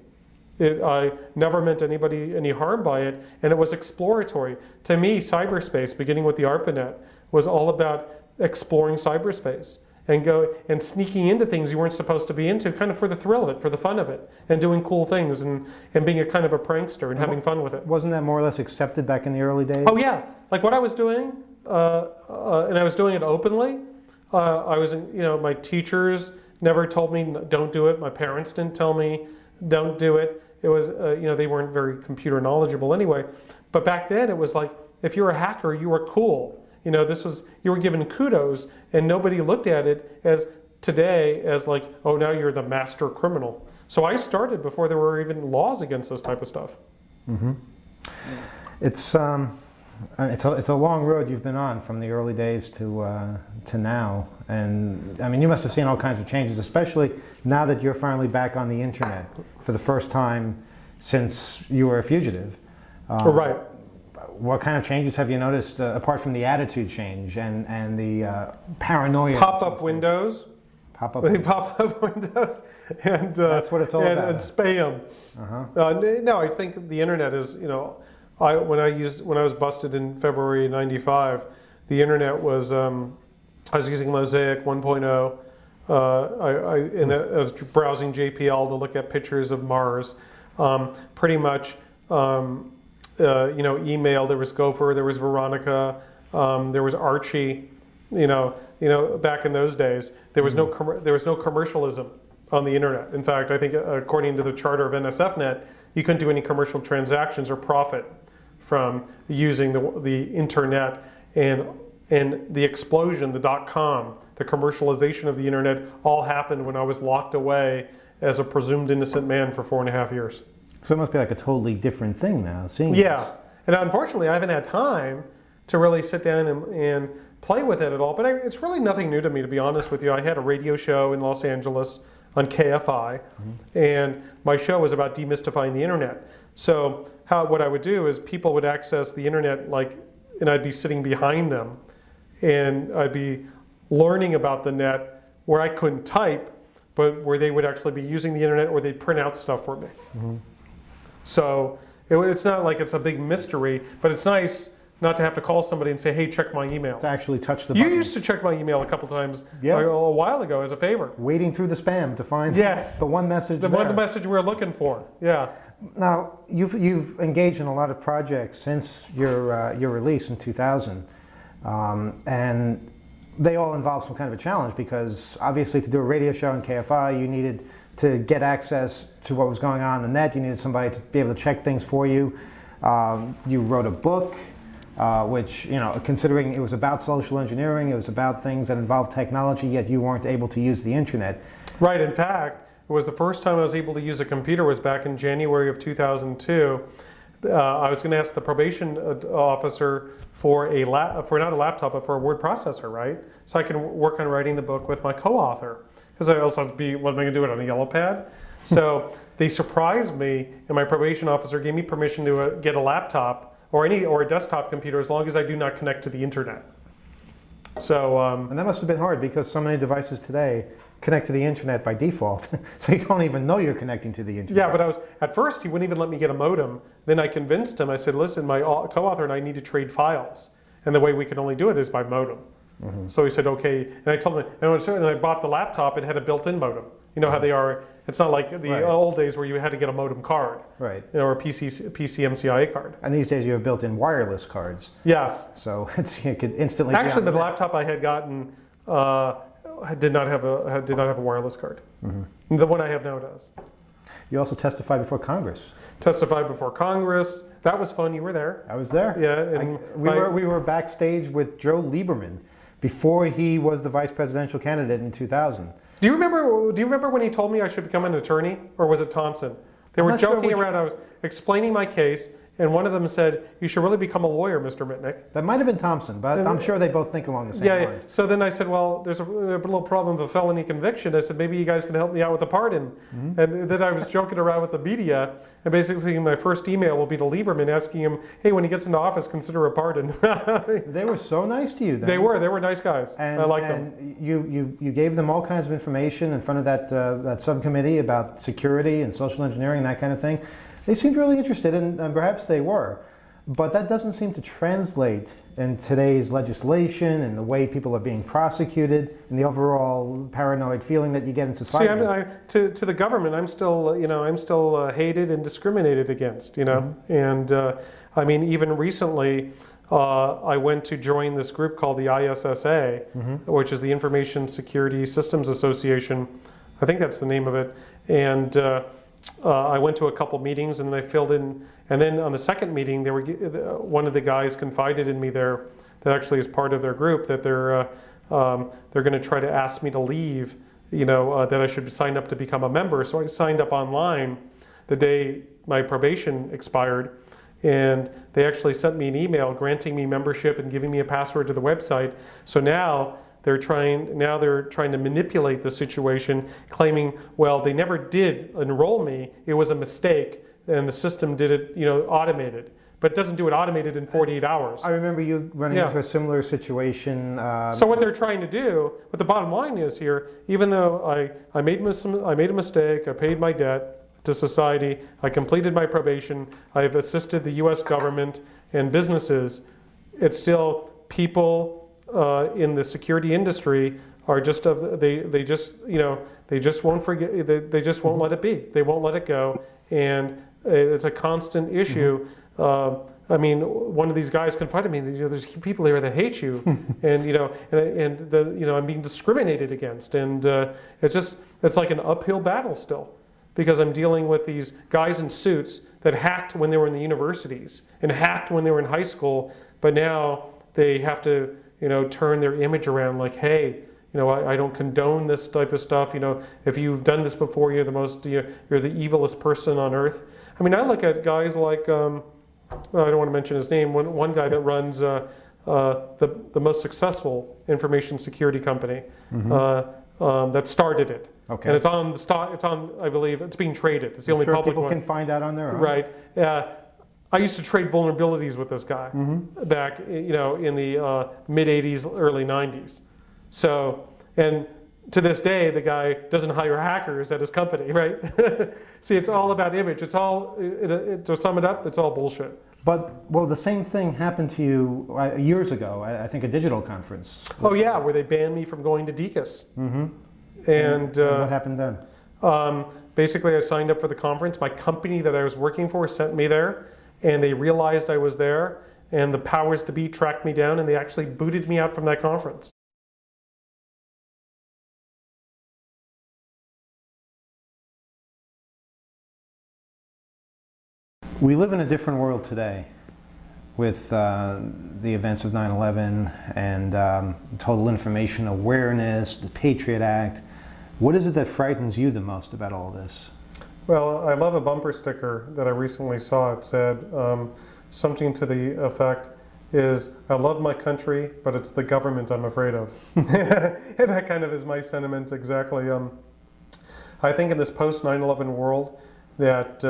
I never meant anybody any harm by it, and it was exploratory. To me, cyberspace, beginning with the ARPANET, was all about exploring cyberspace. and go and sneaking into things you weren't supposed to be into, kind of for the thrill of it, for the fun of it, and doing cool things and being a kind of a prankster and having fun with it. Wasn't that more or less accepted back in the early days? Oh yeah, like what I was doing, and I was doing it openly. I was, my teachers never told me don't do it. My parents didn't tell me don't do it. It was, they weren't very computer knowledgeable anyway. But back then it was like, if you were a hacker, you were cool. You were given kudos, and nobody looked at it as today as like, oh, now you're the master criminal. So I started before there were even laws against this type of stuff. Mm-hmm. It's a long road you've been on from the early days to now, and I mean you must have seen all kinds of changes, especially now that you're finally back on the internet for the first time since you were a fugitive. Right. What kind of changes have you noticed apart from the attitude change and the paranoia? Pop-up windows. Pop-up windows, and that's what it's all about. And spam. Uh-huh. No, I think the internet is. When I was busted in February '95, the internet was. I was using Mosaic 1.0. I was browsing JPL to look at pictures of Mars. Pretty much. Email. There was Gopher. There was Veronica. There was Archie. Back in those days, there was no commercialism on the internet. In fact, I think according to the charter of NSFNet, you couldn't do any commercial transactions or profit from using the internet, and the explosion, the .com, the commercialization of the internet, all happened when I was locked away as a presumed innocent man for 4.5 years. So it must be like a totally different thing now, seeing Yeah, this. and unfortunately I haven't had time to really sit down and play with it at all, but it's really nothing new to me, to be honest with you. I had a radio show in Los Angeles on KFI, and my show was about demystifying the internet. So what I would do is people would access the internet, and I'd be sitting behind them, and I'd be learning about the net where I couldn't type, but where they would actually be using the internet, or they'd print out stuff for me. Mm-hmm. So it's not like it's a big mystery, but it's nice not to have to call somebody and say, hey, check my email. To actually touch the You button. used to check my email a couple times Yeah. a while ago as a favor. Wading through the spam to find Yes. the one message The there. one message we were looking for. Yeah. Now, you've engaged in a lot of projects since your release in 2000, and they all involve some kind of a challenge, because obviously to do a radio show in KFI, you needed to get access to what was going on in the net. You needed somebody to be able to check things for you. You wrote a book, which, considering it was about social engineering, it was about things that involved technology, yet you weren't able to use the internet. Right. In fact, it was the first time I was able to use a computer was back in January of 2002. I was going to ask the probation officer for not a laptop, but for a word processor, right? So I can work on writing the book with my co-author. Because I also have to be, what am I going to do it on a yellow pad? So they surprised me, and my probation officer gave me permission to get a laptop or a desktop computer as long as I do not connect to the internet. So And that must have been hard, because so many devices today connect to the internet by default, so you don't even know you're connecting to the internet. yeah, but at first he wouldn't even let me get a modem. Then I convinced him. I said, listen, my co-author and I need to trade files, and the way we can only do it is by modem. Mm-hmm. So he said, okay. And I told him, and I bought the laptop. It had a built-in modem. You know how they are. It's not like the old days where you had to get a modem card, right? Or a PCMCIA card. And these days you have built-in wireless cards. Yes. So you could instantly. Actually, the laptop I had gotten did not have a wireless card. Mm-hmm. The one I have now does. You also testified before Congress. Testified before Congress. That was fun. You were there. I was there. Yeah. And we were backstage with Joe Lieberman before he was the vice presidential candidate in 2000. Do you remember when he told me I should become an attorney, or was it Thompson? They were joking around. I was explaining my case, and one of them said, "You should really become a lawyer, Mr. Mitnick." That might have been Thompson, but I'm sure they both think along the same lines. So then I said, well, there's a little problem of a felony conviction. I said, maybe you guys can help me out with a pardon. Mm-hmm. And then I was joking around with the media, and basically my first email will be to Lieberman asking him, hey, when he gets into office, consider a pardon. They were so nice to you then. They were nice guys. I liked them. And you gave them all kinds of information in front of that subcommittee about security and social engineering and that kind of thing. They seemed really interested, and perhaps they were. But that doesn't seem to translate in today's legislation and the way people are being prosecuted and the overall paranoid feeling that you get in society. To the government, I'm still, hated and discriminated against, and I mean, even recently, I went to join this group called the ISSA, which is the Information Security Systems Association. I think that's the name of it. And I went to a couple meetings and I filled in. And then on the second meeting, one of the guys confided in me there, that actually is part of their group, that they're going to try to ask me to leave, that I should sign up to become a member. So I signed up online the day my probation expired. And they actually sent me an email granting me membership and giving me a password to the website. So now they're trying to manipulate the situation, claiming, well, they never did enroll me. It was a mistake, and the system did it, automated. But it doesn't do it automated in 48 hours. I remember you running into a similar situation. So what they're trying to do, what the bottom line is here, even though I made a mistake, I paid my debt to society, I completed my probation, I've assisted the U.S. government and businesses, it's still people in the security industry are just they just won't forget, they just won't let it be, they won't let it go, and it's a constant issue. I mean, one of these guys confided me, there's people here that hate you, and I'm being discriminated against, and it's like an uphill battle still. Because I'm dealing with these guys in suits that hacked when they were in the universities and hacked when they were in high school, but now they have to, turn their image around like, hey, I don't condone this type of stuff. If you've done this before, you're the evilest person on earth. I mean, I look at guys like, I don't want to mention his name, one guy that runs the most successful information security company that started it. Okay. And it's on the stock. It's on. I believe it's being traded. It's the only public one. People can find out on their own. Right. I used to trade vulnerabilities with this guy back, in the mid '80s, early '90s. So, and to this day, the guy doesn't hire hackers at his company, right? See, it's all about image. It's all. To sum it up, it's all bullshit. But the same thing happened to you years ago. I think a digital conference. Oh yeah, where they banned me from going to DECUS. And what happened then? Basically, I signed up for the conference. My company that I was working for sent me there, and they realized I was there, and the powers to be tracked me down, and they actually booted me out from that conference. We live in a different world today with the events of 9/11 and total information awareness, the Patriot Act. What is it that frightens you the most about all this? Well, I love a bumper sticker that I recently saw. It said something to the effect is, I love my country, but it's the government I'm afraid of. And that kind of is my sentiment exactly. I think in this post 9/11 world that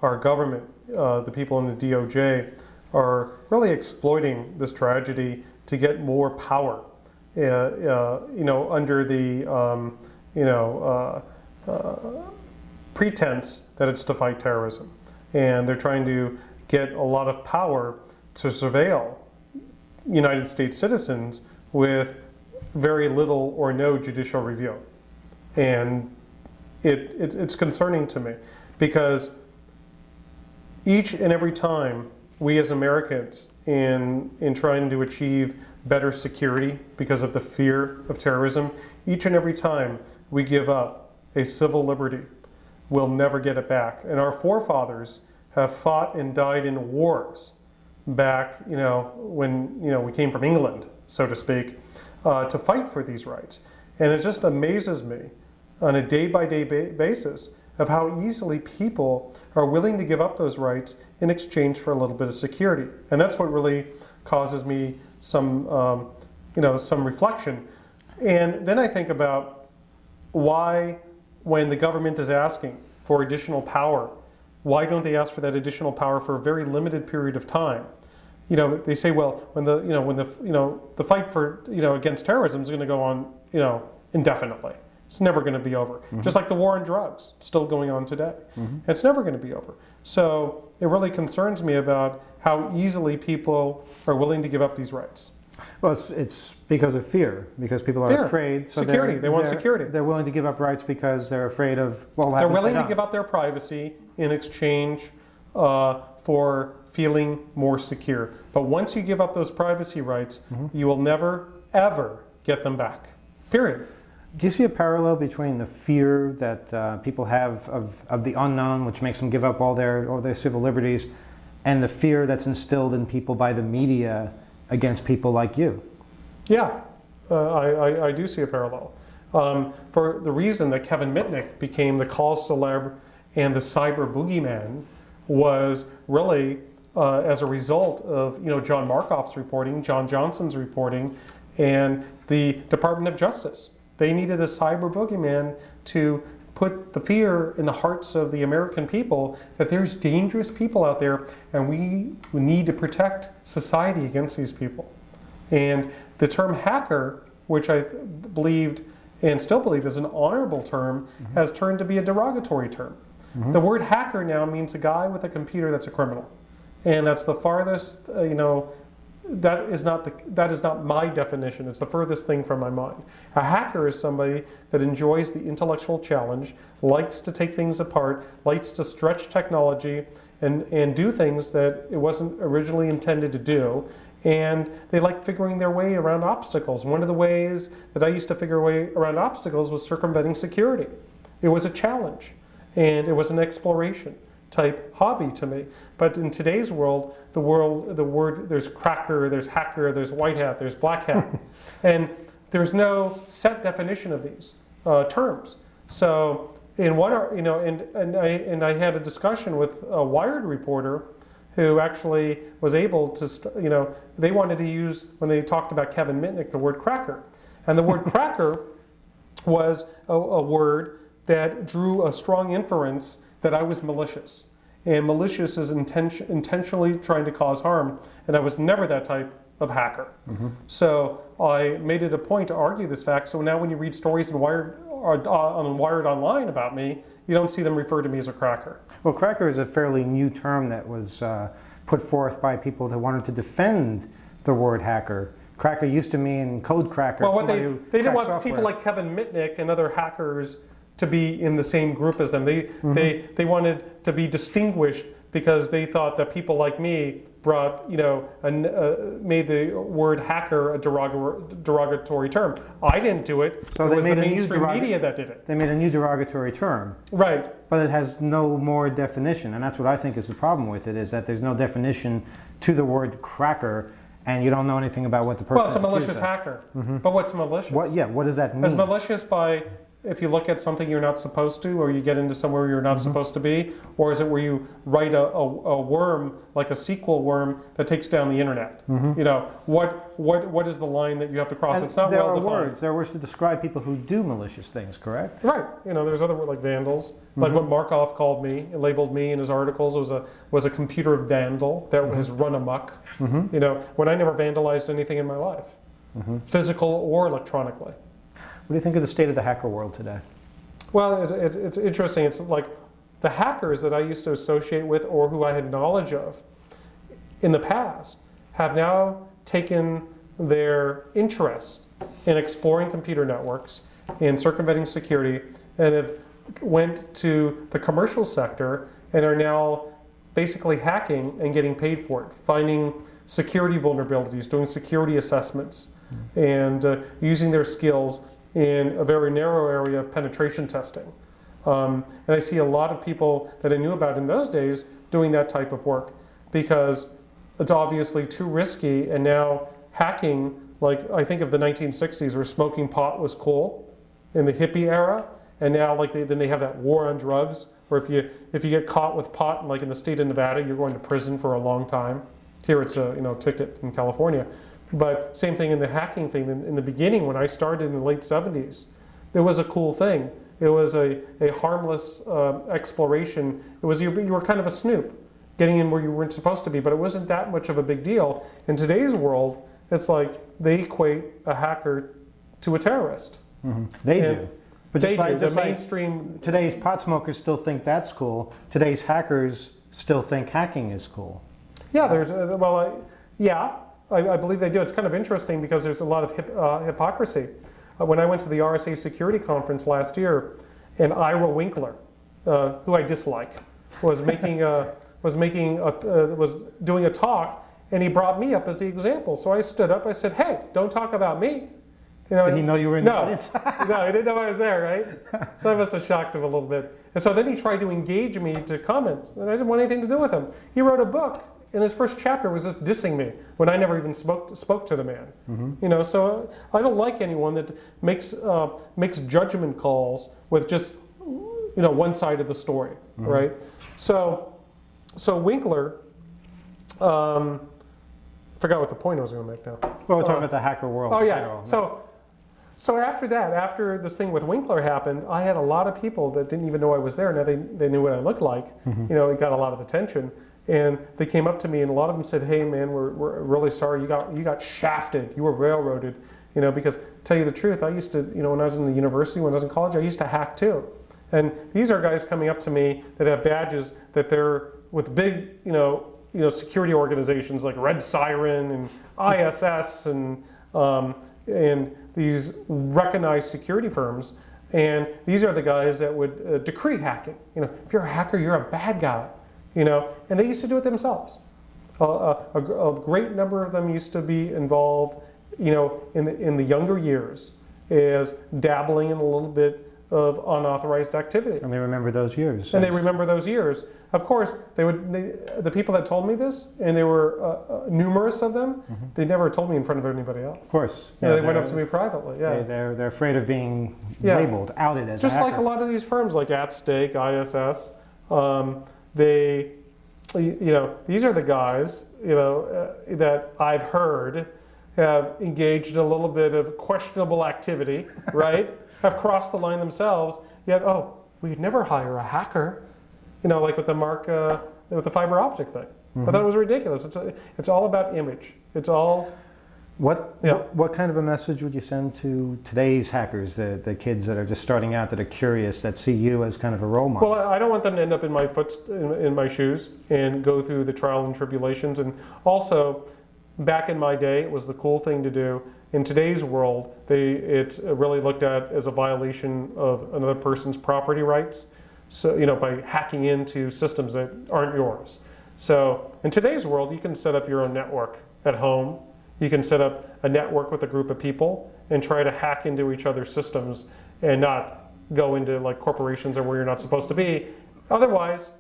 our government, the people in the DOJ, are really exploiting this tragedy to get more power, under the pretense that it's to fight terrorism. And they're trying to get a lot of power to surveil United States citizens with very little or no judicial review. And it's concerning to me, because each and every time we as Americans, in trying to achieve better security because of the fear of terrorism, each and every time we give up a civil liberty, we'll never get it back. And our forefathers have fought and died in wars back, when we came from England, so to speak, to fight for these rights. And it just amazes me on a day-by-day basis of how easily people are willing to give up those rights in exchange for a little bit of security. And that's what really causes me some reflection. And then I think about why, when the government is asking for additional power, why don't they ask for that additional power for a very limited period of time? They say, well, when the fight for against terrorism is going to go on indefinitely, It's never going to be over. Just like the war on drugs, it's still going on today. It's never going to be over. So it really concerns me about how easily people are willing to give up these rights. Well, it's because of fear, because people are Fear. afraid. So Security. They want security. They're willing to give up rights because they're afraid of what will happen. They're willing to give up their privacy in exchange for feeling more secure. But once you give up those privacy rights, you will never, ever get them back. Period. Do you see a parallel between the fear that people have of the unknown, which makes them give up all their civil liberties, and the fear that's instilled in people by the media against people like you? Yeah, I do see a parallel. For the reason that Kevin Mitnick became the cause célèbre and the cyber boogeyman was really as a result of John Markoff's reporting, John Johnson's reporting, and the Department of Justice. They needed a cyber boogeyman to put the fear in the hearts of the American people that there's dangerous people out there and we need to protect society against these people. And the term hacker, which I believed and still believe is an honorable term, has turned to be a derogatory term. The word hacker now means a guy with a computer that's a criminal. And that's the farthest, that is not my definition. It's the furthest thing from my mind. A hacker is somebody that enjoys the intellectual challenge, likes to take things apart, likes to stretch technology and do things that it wasn't originally intended to do. And they like figuring their way around obstacles. One of the ways that I used to figure a way around obstacles was circumventing security. It was a challenge and it was an exploration type hobby to me. But in today's world, the word, there's cracker, there's hacker, there's white hat, there's black hat. And there's no set definition of these terms. So in one, and I had a discussion with a Wired reporter who actually was able to, they wanted to use, when they talked about Kevin Mitnick, the word cracker. And the word cracker was a word that drew a strong inference that I was malicious. And malicious is intentionally trying to cause harm, and I was never that type of hacker. So I made it a point to argue this fact, so now when you read stories on Wired Online about me, you don't see them refer to me as a cracker. Well, cracker is a fairly new term that was put forth by people that wanted to defend the word hacker. Cracker used to mean code cracker. Well, what they didn't want people like Kevin Mitnick and other hackers to be in the same group as them. They wanted to be distinguished because they thought that people like me brought, made the word hacker a derogatory term. I didn't do it. So it was the mainstream media that did it. They made a new derogatory term. Right. But it has no more definition, and that's what I think is the problem with it, is that there's no definition to the word cracker, and you don't know anything about what the person is. Well, it's a malicious hacker. But what's malicious? What does that mean? Is malicious by if you look at something you're not supposed to, or you get into somewhere you're not supposed to be, or is it where you write a worm, like a SQL worm, that takes down the internet? What is the line that you have to cross? And it's not well defined. There are words to describe people who do malicious things, correct? Right. There's other words like vandals, like what Markov called me, labeled me in his articles was a computer vandal that has run amok. When I never vandalized anything in my life, physical or electronically. What do you think of the state of the hacker world today? Well, it's interesting. It's like the hackers that I used to associate with or who I had knowledge of in the past have now taken their interest in exploring computer networks, in circumventing security, and have went to the commercial sector and are now basically hacking and getting paid for it, finding security vulnerabilities, doing security assessments, and using their skills in a very narrow area of penetration testing. And I see a lot of people that I knew about in those days doing that type of work because it's obviously too risky, and now hacking, like I think of the 1960s where smoking pot was cool in the hippie era, and now then they have that war on drugs where if you get caught with pot, like in the state of Nevada, you're going to prison for a long time. Here it's a ticket in California. But same thing in the hacking thing. In the beginning, when I started in the late 70s, it was a cool thing. It was a harmless exploration. It was you were kind of a snoop, getting in where you weren't supposed to be, but it wasn't that much of a big deal. In today's world, it's like they equate a hacker to a terrorist. They do. But They just do. like, The just like mainstream. today's pot smokers still think that's cool. Today's hackers still think hacking is cool. Yeah, there's I believe they do. It's kind of interesting because there's a lot of hypocrisy. When I went to the RSA security conference last year, and Ira Winkler, who I dislike, was doing a talk, and he brought me up as the example. So I stood up. I said, "Hey, don't talk about me." You know, Did he know you were in the audience? No, he didn't know I was there, right? So I must have shocked him a little bit. And so then he tried to engage me to comment, and I didn't want anything to do with him. He wrote a book, and his first chapter was just dissing me when I never even spoke to the man. You know, so I don't like anyone that makes judgment calls with just one side of the story, right? So Winkler, forgot what the point I was going to make now. Well, we're talking about the hacker world. Oh in yeah. general. So after that, after this thing with Winkler happened, I had a lot of people that didn't even know I was there. Now they knew what I looked like. It got a lot of attention, and they came up to me, and a lot of them said, "Hey man, we're really sorry. You got shafted. You were railroaded." Because to tell you the truth, I used to, when I was in the university, when I was in college, I used to hack too. And these are guys coming up to me that have badges that they're with big, security organizations like Red Siren and ISS and these recognized security firms. And these are the guys that would decree hacking. If you're a hacker, you're a bad guy. And they used to do it themselves. A great number of them used to be involved, in the younger years, as dabbling in a little bit of unauthorized activity. And they remember those years. And they remember those years. Of course, the people that told me this, and there were numerous of them, they never told me in front of anybody else. Of course. They went up to me privately. Yeah. They're afraid of being labeled, outed as just a hacker. like a lot of these firms, like At Stake, ISS. These are the guys, that I've heard have engaged in a little bit of questionable activity, right? Have crossed the line themselves, yet, we'd never hire a hacker, like with with the fiber optic thing. I thought it was ridiculous. It's all about image. It's all... What kind of a message would you send to today's hackers, the kids that are just starting out, that are curious, that see you as kind of a role model? Well, I don't want them to end up in my shoes and go through the trial and tribulations. And also, back in my day, it was the cool thing to do. In today's world, it's really looked at as a violation of another person's property rights. So, by hacking into systems that aren't yours. So, in today's world, you can set up your own network at home. You can set up a network with a group of people and try to hack into each other's systems and not go into like corporations or where you're not supposed to be. Otherwise,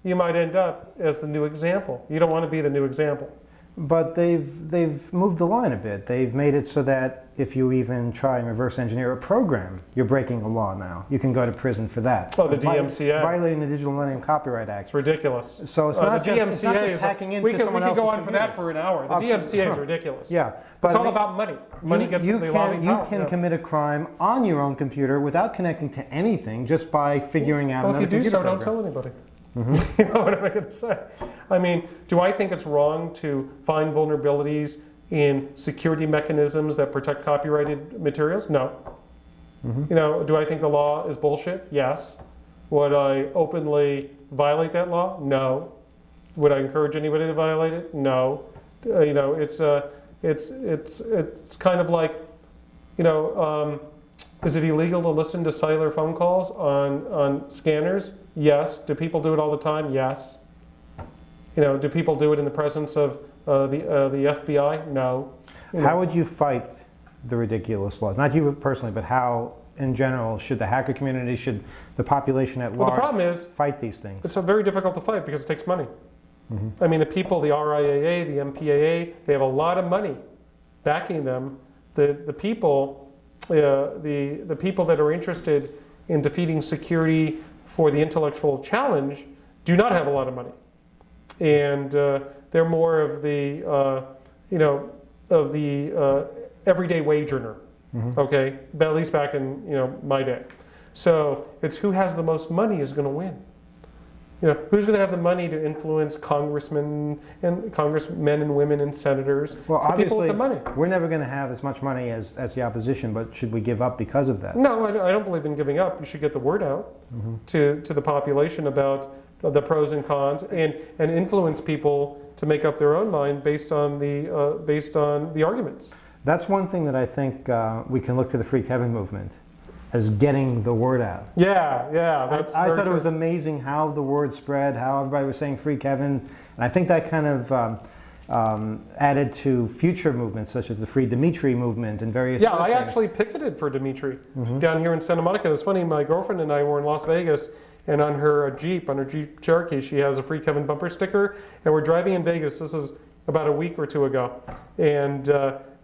you might end up as the new example. You don't want to be the new example. But they've moved the line a bit. They've made it so that if you even try and reverse engineer a program, you're breaking a law now. You can go to prison for that. Oh, the DMCA. Violating the Digital Millennium Copyright Act. It's ridiculous. So it's not the just, DMCA it's not just hacking into we could someone go else's on for computer. that for an hour. The DMCA is ridiculous. Yeah. It's all about money. Money gets the lobbying power. You can commit a crime on your own computer without connecting to anything, just by figuring out another computer program. Well, if you do so, don't tell anybody. You know what am I going to say? I mean, do I think it's wrong to find vulnerabilities in security mechanisms that protect copyrighted materials? No. Do I think the law is bullshit? Yes. Would I openly violate that law? No. Would I encourage anybody to violate it? No. It's kind of like, is it illegal to listen to cellular phone calls on scanners? Yes. Do people do it all the time? Yes. Do people do it in the presence of the FBI? No. How would you fight the ridiculous laws? Not you personally, but how, in general, should the hacker community, should the population at large the problem is, fight these things? It's very difficult to fight because it takes money. I mean, the people, the RIAA, the MPAA, they have a lot of money backing them. The people that are interested in defeating security for the intellectual challenge do not have a lot of money, and they're more of the everyday wage earner. Okay, but at least back in my day. So it's who has the most money is going to win. who's going to have the money to influence congressmen and women and senators? Well, it's the people with the money. We're never going to have as much money as the opposition, but should we give up because of that? No, I don't believe in giving up. You should get the word out to the population about the pros and cons, and influence people to make up their own mind based on the arguments. That's one thing that I think we can look to the Free Kevin movement as getting the word out. Yeah, I thought it was amazing how the word spread, how everybody was saying Free Kevin, and I think that kind of added to future movements such as the Free Dimitri movement and various other I things. actually picketed for Dimitri down here in Santa Monica. It's funny, my girlfriend and I were in Las Vegas, and on her Jeep Cherokee, she has a Free Kevin bumper sticker, and we're driving in Vegas. This is about a week or two ago, and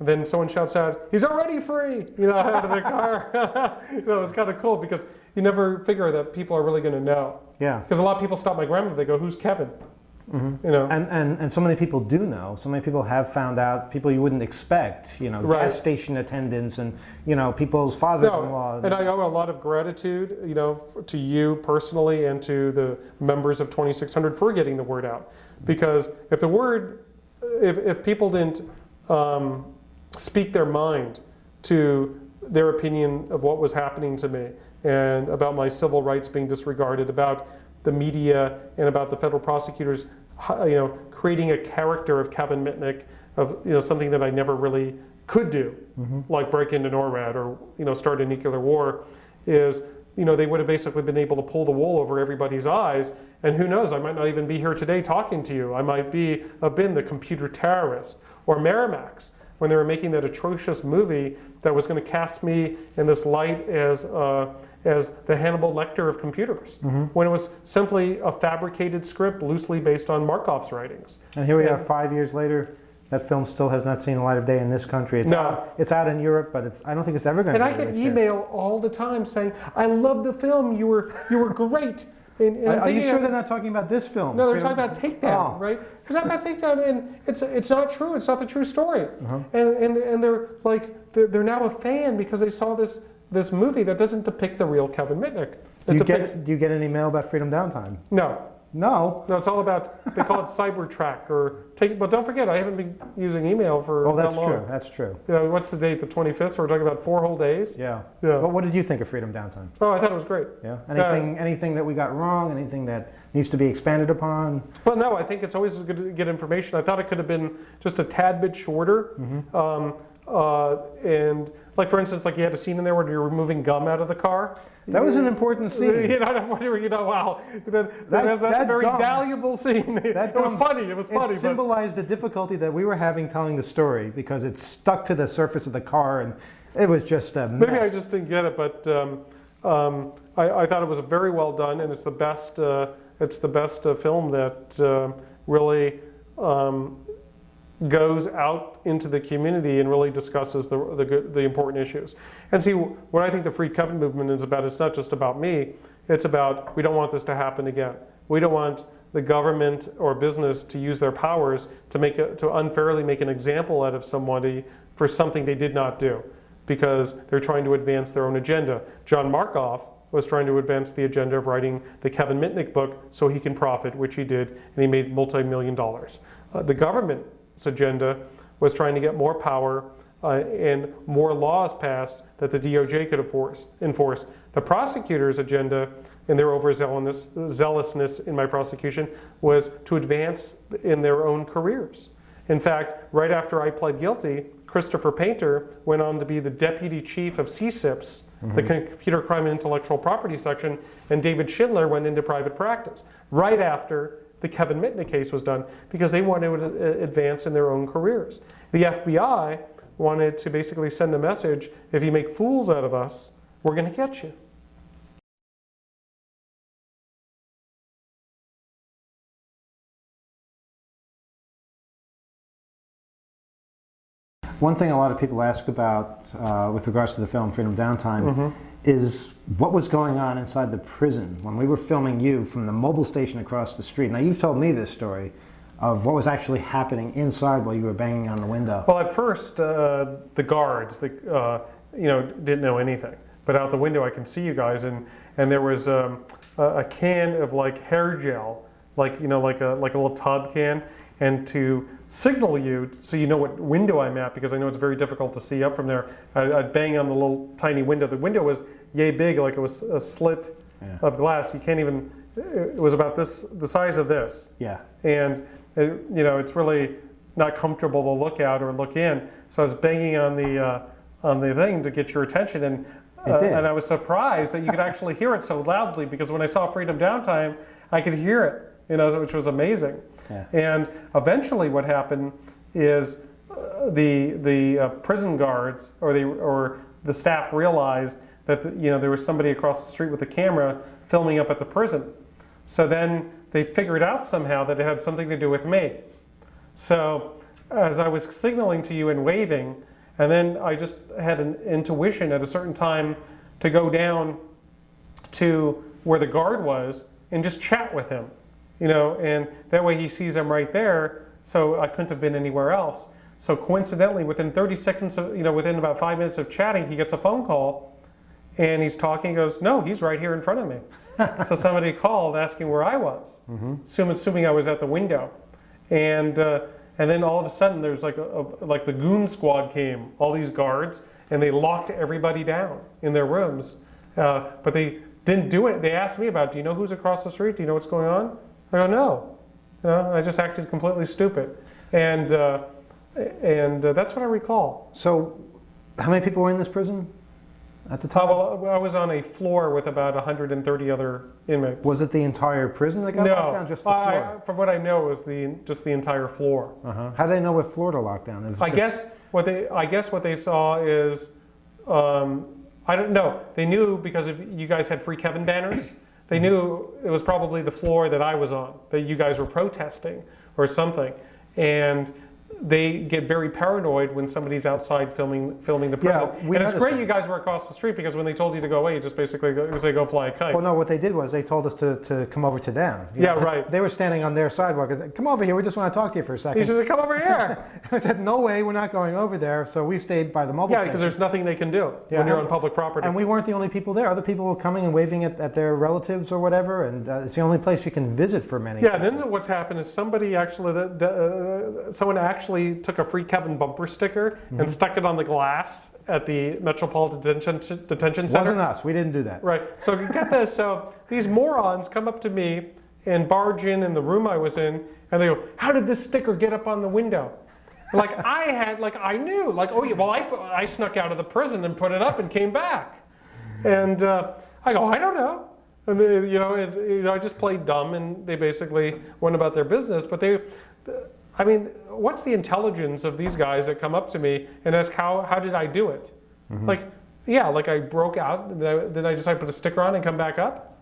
then someone shouts out, "He's already free!" Out of the car. It's kind of cool because you never figure that people are really going to know. Yeah. Because a lot of people stop my grandmother. They go, "Who's Kevin?" And so many people do know. So many people have found out. People you wouldn't expect. Right. Gas station attendants and people's fathers-in-law. And I owe a lot of gratitude, to you personally and to the members of 2600 for getting the word out. Because if people didn't speak their mind to their opinion of what was happening to me and about my civil rights being disregarded, about the media and about the federal prosecutors, creating a character of Kevin Mitnick, of something that I never really could do, like break into NORAD or start a nuclear war, is they would have basically been able to pull the wool over everybody's eyes, and who knows, I might not even be here today talking to you. I might have been the computer terrorist, or Miramax, when they were making that atrocious movie that was going to cast me in this light as the Hannibal Lecter of computers, when it was simply a fabricated script loosely based on Markov's writings. And here we are 5 years later. That film still has not seen the light of day in this country. It's out in Europe, but I don't think it's ever going to. And I get email all the time saying, "I love the film. You were great." And are you sure they're not talking about this film? No, they're talking about Takedown, right? They're talking about Takedown, and it's not true. It's not the true story. And they're like they're now a fan because they saw this movie that doesn't depict the real Kevin Mitnick. Do you get any mail about Freedom Downtime? No, it's all about, they call it Cybertrack but don't forget, I haven't been using email for that long. That's true. What's the date, the 25th? So we're talking about 4 whole days? Yeah. But what did you think of Freedom Downtime? Oh, I thought it was great. Yeah. Anything that we got wrong? Anything that needs to be expanded upon? Well, no, I think it's always good to get information. I thought it could have been just a tad bit shorter. And like, for instance, like you had a scene in there where you're removing gum out of the car. That was an important scene. Wow, that's a very valuable scene. It was funny. It symbolized the difficulty that we were having telling the story because it stuck to the surface of the car, and it was just a mess. Maybe I just didn't get it, but I thought it was very well done, and it's the best. It's the best film that really goes out into the community and really discusses the important issues. And see, what I think the Free Kevin movement is about, it's not just about me, it's about, we don't want this to happen again. We don't want the government or business to use their powers to unfairly make an example out of somebody for something they did not do, because they're trying to advance their own agenda. John Markoff was trying to advance the agenda of writing the Kevin Mitnick book so he can profit, which he did, and he made multi-million dollars. The government's agenda was trying to get more power and more laws passed that the DOJ could enforce. The prosecutor's agenda and their overzealousness in my prosecution was to advance in their own careers. In fact, right after I pled guilty, Christopher Painter went on to be the deputy chief of CSIPS, the Computer Crime and Intellectual Property section, and David Schindler went into private practice right after the Kevin Mitnick case was done, because they wanted to advance in their own careers. The FBI wanted to basically send a message: if you make fools out of us, we're going to get you. One thing a lot of people ask about with regards to the film Freedom Downtime is what was going on inside the prison when we were filming you from the mobile station across the street. Now, you've told me this story of what was actually happening inside while you were banging on the window. Well, at first, the guards, didn't know anything. But out the window, I can see you guys, and there was a can of like hair gel, like like a little tub can, and to signal you so you know what window I'm at, because I know it's very difficult to see up from there. I'd bang on the little tiny window. The window was yay big, like it was a slit of glass. You can't even. It was about the size of this. Yeah. And it's really not comfortable to look out or look in. So I was banging on the thing to get your attention, and I was surprised that you could actually hear it so loudly, because when I saw Freedom Downtime, I could hear it, which was amazing. Yeah. And eventually, what happened is the prison guards or the staff realized that there was somebody across the street with a camera filming up at the prison. So then they figured out somehow that it had something to do with me. So as I was signaling to you and waving, and then I just had an intuition at a certain time to go down to where the guard was and just chat with him, and that way he sees I'm right there, so I couldn't have been anywhere else. So coincidentally, within 30 seconds of, within about 5 minutes of chatting, he gets a phone call, and he's talking, he goes, no, he's right here in front of me. So somebody called asking where I was, assuming I was at the window. And then all of a sudden there's like the goon squad came, all these guards, and they locked everybody down in their rooms. But they didn't do it. They asked me about, do you know who's across the street? Do you know what's going on? I go, no. I just acted completely stupid. And that's what I recall. So how many people were in this prison at the time? Well, I was on a floor with about 130 other inmates. Was it the entire prison that got locked down? Just the floor? From what I know, it was just the entire floor. How do they know what floor to lock down? I guess what they saw is, I don't know. They knew because you guys had free Kevin banners. They knew it was probably the floor that I was on, that you guys were protesting or something, and they get very paranoid when somebody's outside filming the prison. Yeah, and it's great you guys were across the street, because when they told you to go away, you just basically go fly a kite. Well, no, what they did was they told us to come over to them. Right. They were standing on their sidewalk. I said, come over here, we just want to talk to you for a second. He said, come over here. I said, no way, we're not going over there. So we stayed by the mobile station. Because there's nothing they can do when you're on public property. And we weren't the only people there. Other people were coming and waving at their relatives or whatever, and it's the only place you can visit for many. Yeah, and then what's happened is someone actually took a free Kevin bumper sticker and stuck it on the glass at the Metropolitan Detention Center. Wasn't us. We didn't do that. Right. So get this. So these morons come up to me and barge in the room I was in, and they go, "How did this sticker get up on the window?" I knew. Oh yeah. Well, I snuck out of the prison and put it up and came back. And I go, I don't know. And they, I just played dumb, and they basically went about their business. But what's the intelligence of these guys that come up to me and ask how did I do it? I broke out, then I decided to put a sticker on and come back up.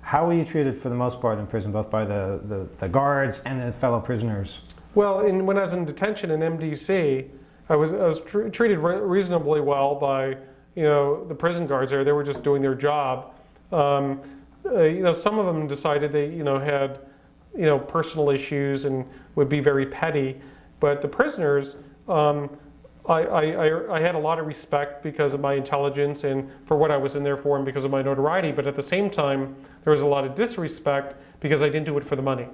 How were you treated for the most part in prison, both by the guards and the fellow prisoners? Well, when I was in detention in MDC, I was treated reasonably well by the prison guards there. They were just doing their job. Some of them decided they had personal issues and would be very petty, but the prisoners, I had a lot of respect because of my intelligence and for what I was in there for, and because of my notoriety. But at the same time, there was a lot of disrespect because I didn't do it for the money.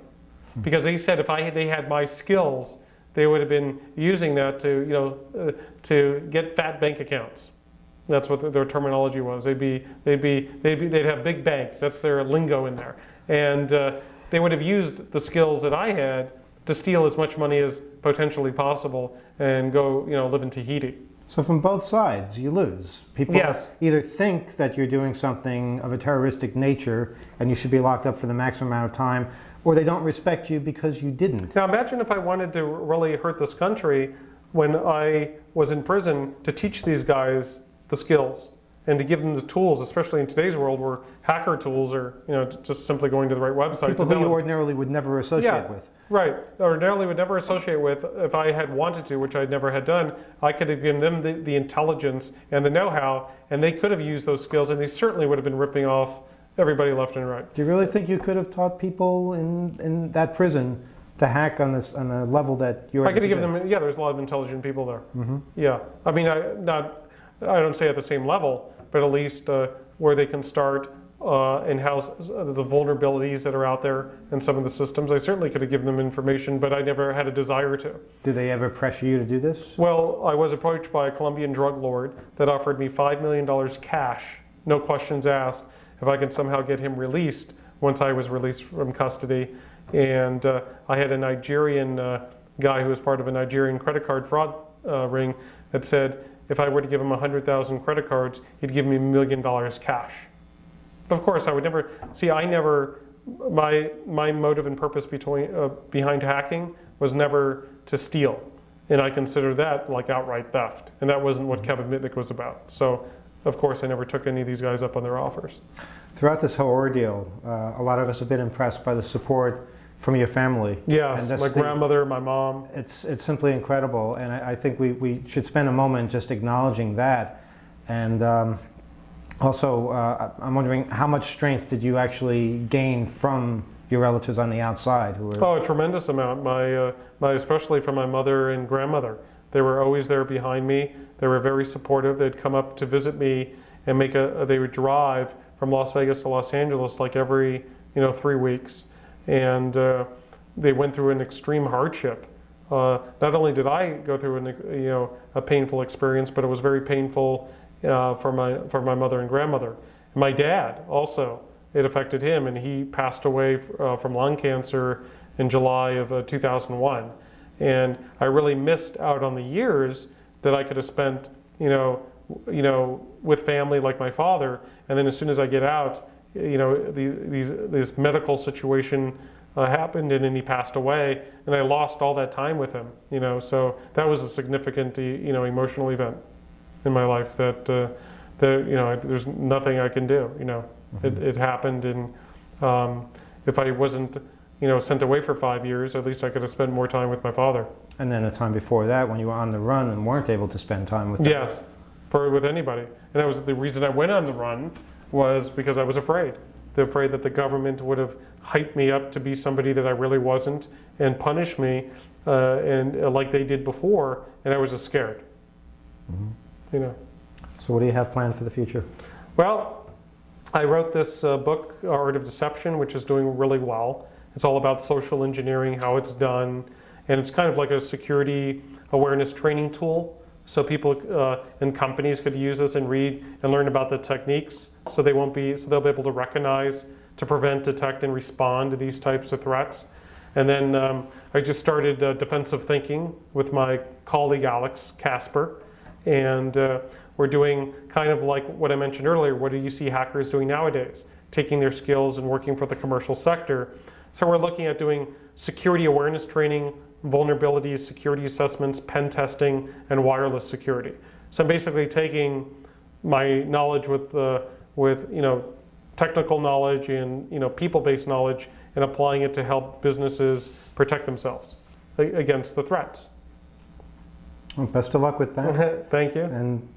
Because they said if they had my skills, they would have been using that to get fat bank accounts. That's what their terminology was. They'd have big bank. That's their lingo in there, and they would have used the skills that I had to steal as much money as potentially possible and go, live in Tahiti. So from both sides, you lose. People either think that you're doing something of a terroristic nature and you should be locked up for the maximum amount of time, or they don't respect you because you didn't. Now imagine if I wanted to really hurt this country when I was in prison, to teach these guys the skills and to give them the tools, especially in today's world where hacker tools are, just simply going to the right website. People who you ordinarily would never associate with. Right, ordinarily would never associate with. If I had wanted to, which I never had done, I could have given them the intelligence and the know-how, and they could have used those skills, and they certainly would have been ripping off everybody left and right. Do you really think you could have taught people in that prison to hack on a level that you're? I could have given them. Yeah, there's a lot of intelligent people there. Yeah, I mean, I don't say at the same level, but at least where they can start and how the vulnerabilities that are out there in some of the systems. I certainly could have given them information, but I never had a desire to. Did they ever pressure you to do this? Well, I was approached by a Colombian drug lord that offered me $5 million cash, no questions asked, if I could somehow get him released once I was released from custody. And I had a Nigerian guy who was part of a Nigerian credit card fraud ring that said if I were to give him 100,000 credit cards, he'd give me $1 million cash. Of course, I would never, my motive and purpose behind hacking was never to steal. And I consider that like outright theft. And that wasn't what Kevin Mitnick was about. So, of course, I never took any of these guys up on their offers. Throughout this whole ordeal, a lot of us have been impressed by the support from your family. Yes, my grandmother, my mom. It's simply incredible. And I think we should spend a moment just acknowledging that. And also, I'm wondering how much strength did you actually gain from your relatives on the outside? Who were... Oh, a tremendous amount. Especially from my mother and grandmother. They were always there behind me. They were very supportive. They'd come up to visit me and they would drive from Las Vegas to Los Angeles like every 3 weeks. And they went through an extreme hardship. Not only did I go through a painful experience, but it was very painful for my mother and grandmother. My dad also, it affected him, and he passed away from lung cancer in July of 2001. And I really missed out on the years that I could have spent, with family like my father. And then as soon as I get out, this medical situation happened, and then he passed away, and I lost all that time with him. So that was a significant, emotional event in my life that there's nothing I can do. It happened, and if I wasn't sent away for 5 years, at least I could have spent more time with my father. And then the time before that, when you were on the run and weren't able to spend time with them. Yes, with anybody. And that was the reason I went on the run, was because I was afraid. Afraid that the government would have hyped me up to be somebody that I really wasn't and punish me like they did before, and I was just scared. So what do you have planned for the future? Well, I wrote this book, Art of Deception, which is doing really well. It's all about social engineering, how it's done, and it's kind of like a security awareness training tool. So people and companies could use this and read and learn about the techniques, so they'll be able to recognize, to prevent, detect, and respond to these types of threats. And then I just started defensive thinking with my colleague Alex Casper, and we're doing kind of like what I mentioned earlier. What do you see hackers doing nowadays? Taking their skills and working for the commercial sector. So we're looking at doing security awareness training, vulnerabilities, security assessments, pen testing, and wireless security. So I'm basically taking my knowledge with technical knowledge and people-based knowledge and applying it to help businesses protect themselves against the threats. Well, best of luck with that. Thank you. And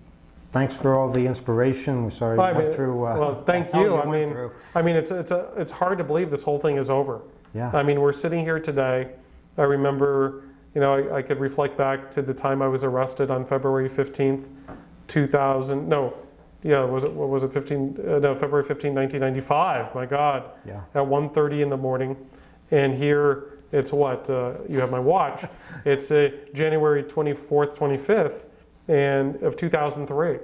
thanks for all the inspiration. We're sorry you went through. Well, thank you. It's hard to believe this whole thing is over. Yeah. I mean, we're sitting here today. I remember, I could reflect back to the time I was arrested on February 15th, 2000. No, yeah, what was it? February 15, 1995. My God. Yeah. At 1:30 in the morning, and here it's what? You have my watch. It's January 24th, 25th, and of 2003.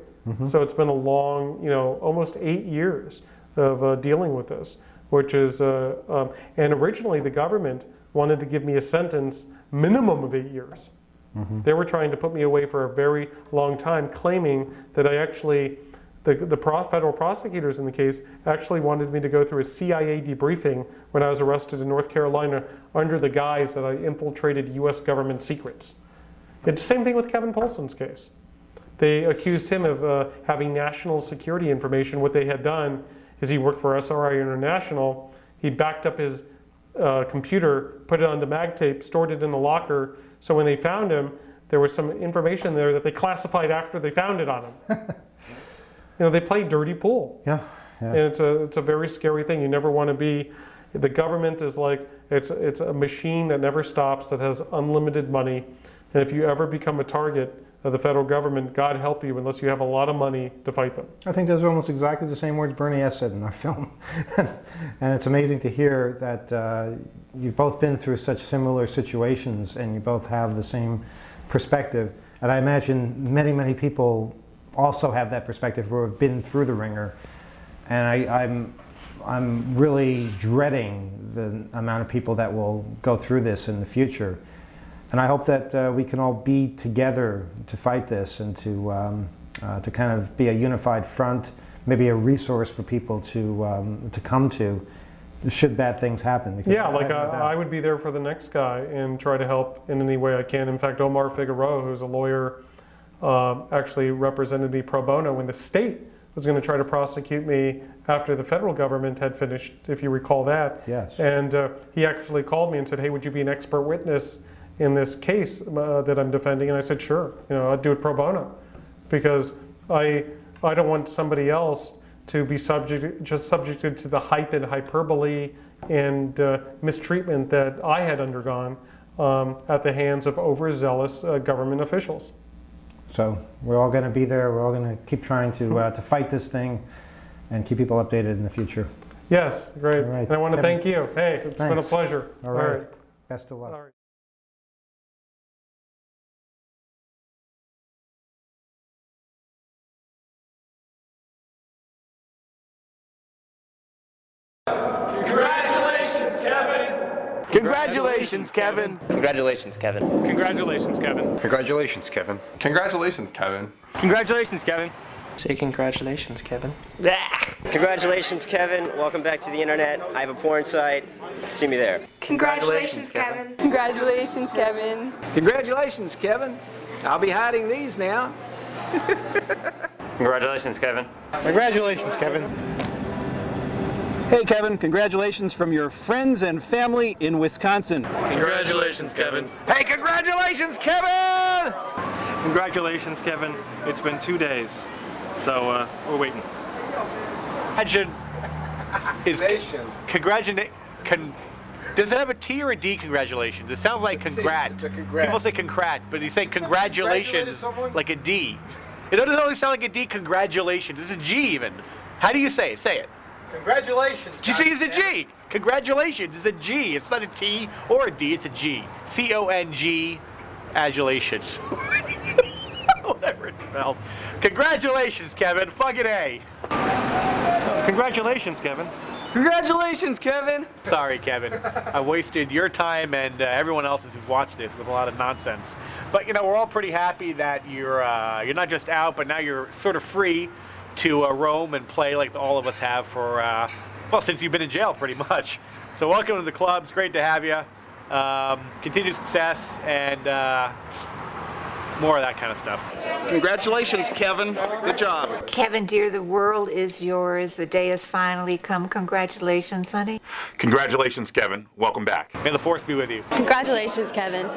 So it's been a long, almost 8 years of dealing with this, which is, and originally the government wanted to give me a sentence minimum of 8 years. They were trying to put me away for a very long time, claiming that I actually, the federal prosecutors in the case actually wanted me to go through a CIA debriefing when I was arrested in North Carolina under the guise that I infiltrated US government secrets. It's the same thing with Kevin Polson's case. They accused him of having national security information. What they had done is he worked for SRI International. He backed up his computer, put it onto mag tape, stored it in the locker. So when they found him, there was some information there that they classified after they found it on him. They play dirty pool. Yeah. And it's a very scary thing. You never want to be. The government is like it's a machine that never stops, that has unlimited money, and if you ever become a target the federal government, God help you unless you have a lot of money to fight them. I think those are almost exactly the same words Bernie S. said in our film. And it's amazing to hear that you've both been through such similar situations and you both have the same perspective. And I imagine many, many people also have that perspective who have been through the ringer. And I'm really dreading the amount of people that will go through this in the future. And I hope that we can all be together to fight this and to kind of be a unified front, maybe a resource for people to come to should bad things happen. Because yeah, like I would be there for the next guy and try to help in any way I can. In fact, Omar Figueroa, who's a lawyer, actually represented me pro bono when the state was going to try to prosecute me after the federal government had finished, if you recall that. Yes. And he actually called me and said, hey, would you be an expert witness in this case that I'm defending? And I said, sure, I'd do it pro bono, because I don't want somebody else to be subjected to the hype and hyperbole and mistreatment that I had undergone at the hands of overzealous government officials. So we're all going to be there. We're all going to keep trying to fight this thing and keep people updated in the future. Yes, great. All right. And I want to thank you. Hey, it's been a Thanks. pleasure. All right. Best of luck. All right. Congratulations, Kevin! Congratulations, Kevin. Congratulations, Kevin. Congratulations, Kevin. Congratulations, Kevin. Congratulations, Kevin. Congratulations, Kevin. Say congratulations, Kevin. Congratulations, Kevin. Welcome back to the internet. I have a porn site. See me there. Congratulations, Kevin. Congratulations, Kevin. Congratulations, Kevin. I'll be hiding these now. Congratulations, Kevin. Congratulations, Kevin. Hey, Kevin, congratulations from your friends and family in Wisconsin. Congratulations, Kevin. Hey, congratulations, Kevin! Congratulations, Kevin. It's been 2 days, so we're waiting. Does it have a T or a D, congratulations? It sounds like congrat. People say congrat, but you say congratulations like a D. It doesn't always sound like a D, congratulations. It's a G even. How do you say it? Say it. Congratulations. Did you say it's a G? Congratulations, it's a G. It's not a T or a D, it's a G. C-O-N-G, adulations. Whatever it's spelled. Congratulations, Kevin. Fucking A. Congratulations, Kevin. Congratulations, Kevin! Sorry, Kevin. I wasted your time and everyone else's who's watched this with a lot of nonsense. But we're all pretty happy that you're not just out, but now you're sort of free to roam and play like all of us have for, well, since you've been in jail pretty much. So welcome to the club. It's great to have you. Continued success and more of that kind of stuff. Congratulations, Kevin. Good job. Kevin, dear, the world is yours. The day has finally come. Congratulations, honey. Congratulations, Kevin. Welcome back. May the force be with you. Congratulations, Kevin.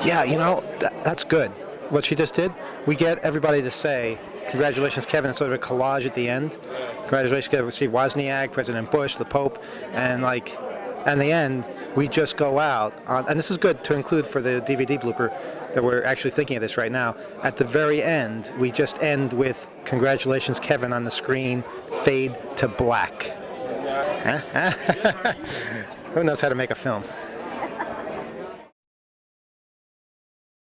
Yeah, that's good. What she just did, we get everybody to say, congratulations, Kevin, sort of a collage at the end. Congratulations, Kevin, Steve Wozniak, President Bush, the Pope, and in the end, we just go out, and this is good to include for the DVD blooper, that we're actually thinking of this right now. At the very end, we just end with congratulations, Kevin, on the screen, fade to black. Who knows how to make a film?